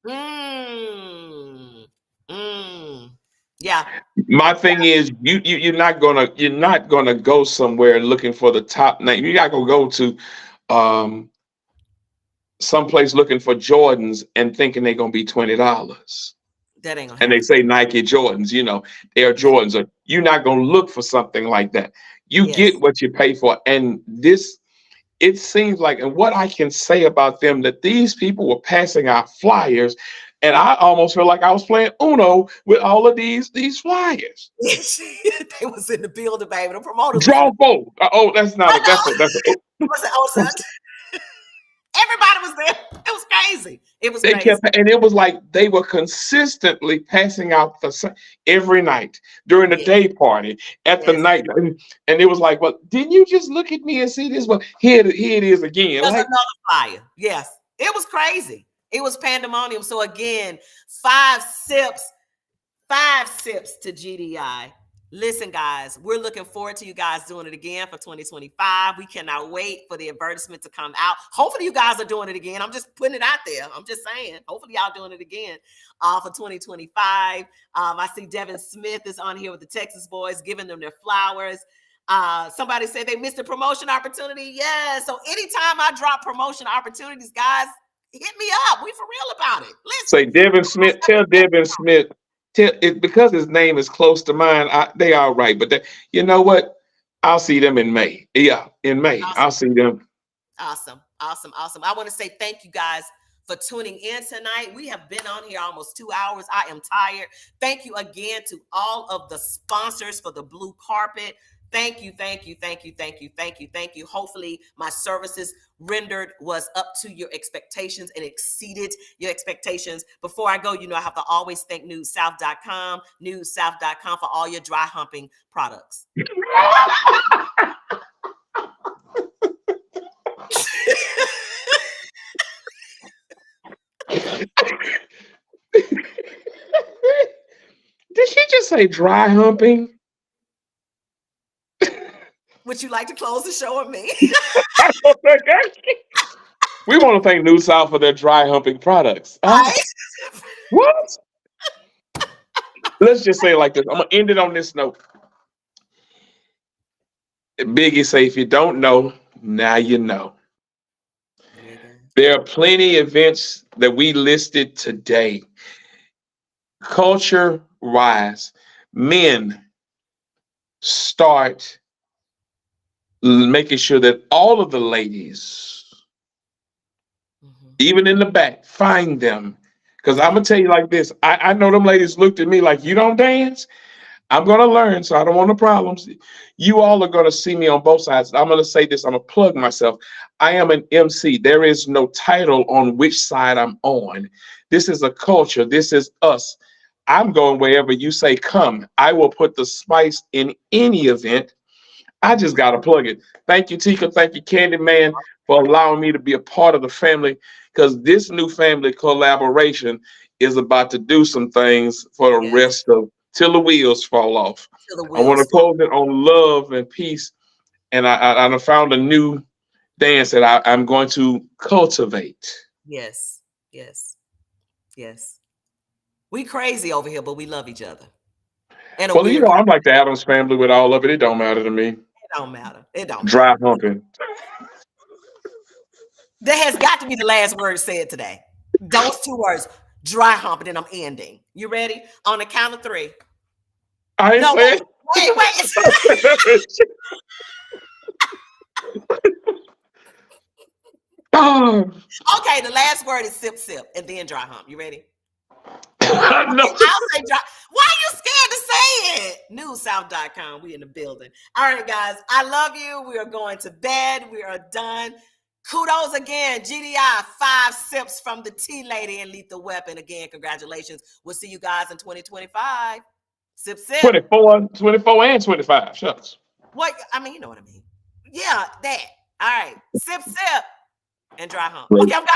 S1: Mm. Mm. Yeah.
S2: My thing is, you're not gonna go somewhere looking for the top name. You're not gonna go to um, someplace looking for Jordans and thinking they're gonna be $20.
S1: That ain't gonna
S2: And they
S1: happen.
S2: say Nike Jordans, Air
S1: Yeah.
S2: Jordans. Or you're not gonna look for something like that. You
S1: Yes.
S2: get what you pay for, and this. It seems like, and what I can say about them, that these people were passing out flyers, and I almost feel like I was playing Uno with all of these flyers.
S1: They was in the building, baby. The promoters was in
S2: Draw
S1: the
S2: four. Oh, that's not
S1: I
S2: a. That's a.
S1: know.
S2: That's a.
S1: Was it outside? Everybody was there. It was crazy. It was
S2: They
S1: crazy.
S2: kept, and it was like they were consistently passing out every night during the
S1: Yeah.
S2: day party, at the
S1: Yes.
S2: night, and it was like, well, didn't you just look at me and see this? Well, here it is again.
S1: There's
S2: Like,
S1: another fire. Yes. It was crazy. It was pandemonium. So again, 5 sips to GDI. Listen, guys, we're looking forward to you guys doing it again for 2025. We cannot wait for the advertisement to come out. Hopefully you guys are doing it again. I'm just putting it out there. I'm just saying, hopefully y'all doing it again for 2025. I see Devin Smith is on here with the Texas boys, giving them their flowers. Somebody said they missed a promotion opportunity. Yeah, so anytime I drop promotion opportunities, guys, hit me up. We for real about it. Listen.
S2: Say Devin Smith, tell Devin Smith, tell it because his name is close to mine. They all right, but you know what? I'll see them in May. Yeah, in May.
S1: Awesome.
S2: I'll see them.
S1: Awesome. I want to say thank you guys for tuning in tonight. We have been on here almost 2 hours. I am tired. Thank you again to all of the sponsors for the blue carpet. Thank you. Hopefully my services rendered was up to your expectations and exceeded your expectations. Before I go, I have to always thank NUUDSouth.com, NUUDSouth.com for all your dry humping products.
S2: Did she just say dry humping?
S1: Would you like to close the show with me?
S2: We want to thank NUUD South for their dry humping products. What? Let's just say it like this. I'm going to end it on this note. Biggie say, if you don't know, now you know. There are plenty of events that we listed today. Culture-wise, men start making sure that all of the ladies, even in the back, find them. Because I'm going to tell you like this. I know them ladies looked at me like, you don't dance? I'm going to learn, so I don't want no problems. You all are going to see me on both sides. I'm going to say this. I'm going to plug myself. I am an MC. There is no title on which side I'm on. This is a culture. This is us. I'm going wherever you say come. I will put the spice in any event. I just got to plug it. Thank you, Tika. Thank you, Candyman, for allowing me to be a part of the family, because this new family collaboration is about to do some things for the rest of till the wheels fall off. I want to close it on love and peace. And I found a new dance that I'm going to cultivate.
S1: Yes. We crazy over here, but we love each other. And
S2: well, I'm like the Addams family with all of it. It don't matter to me.
S1: It don't matter.
S2: Dry humping.
S1: That has got to be the last word said today. Those two words, dry humping, and I'm ending. You ready? On the count of 3.
S2: I ain't saying.
S1: Wait. Okay, the last word is sip, and then dry hump. You ready?
S2: No.
S1: I'll say dry. Why are you scared to say it? NUUDSouth.com. We in the building. All right, guys. I love you. We are going to bed. We are done. Kudos again. GDI, 5 sips from the Tea Lady and Lethal Weapon. Again, congratulations. We'll see you guys in 2025. Sip.
S2: 24 and 25. Shucks.
S1: What? I mean, you know what I mean. Yeah, that. All right. Sip, and dry hump. Okay, I'm gone.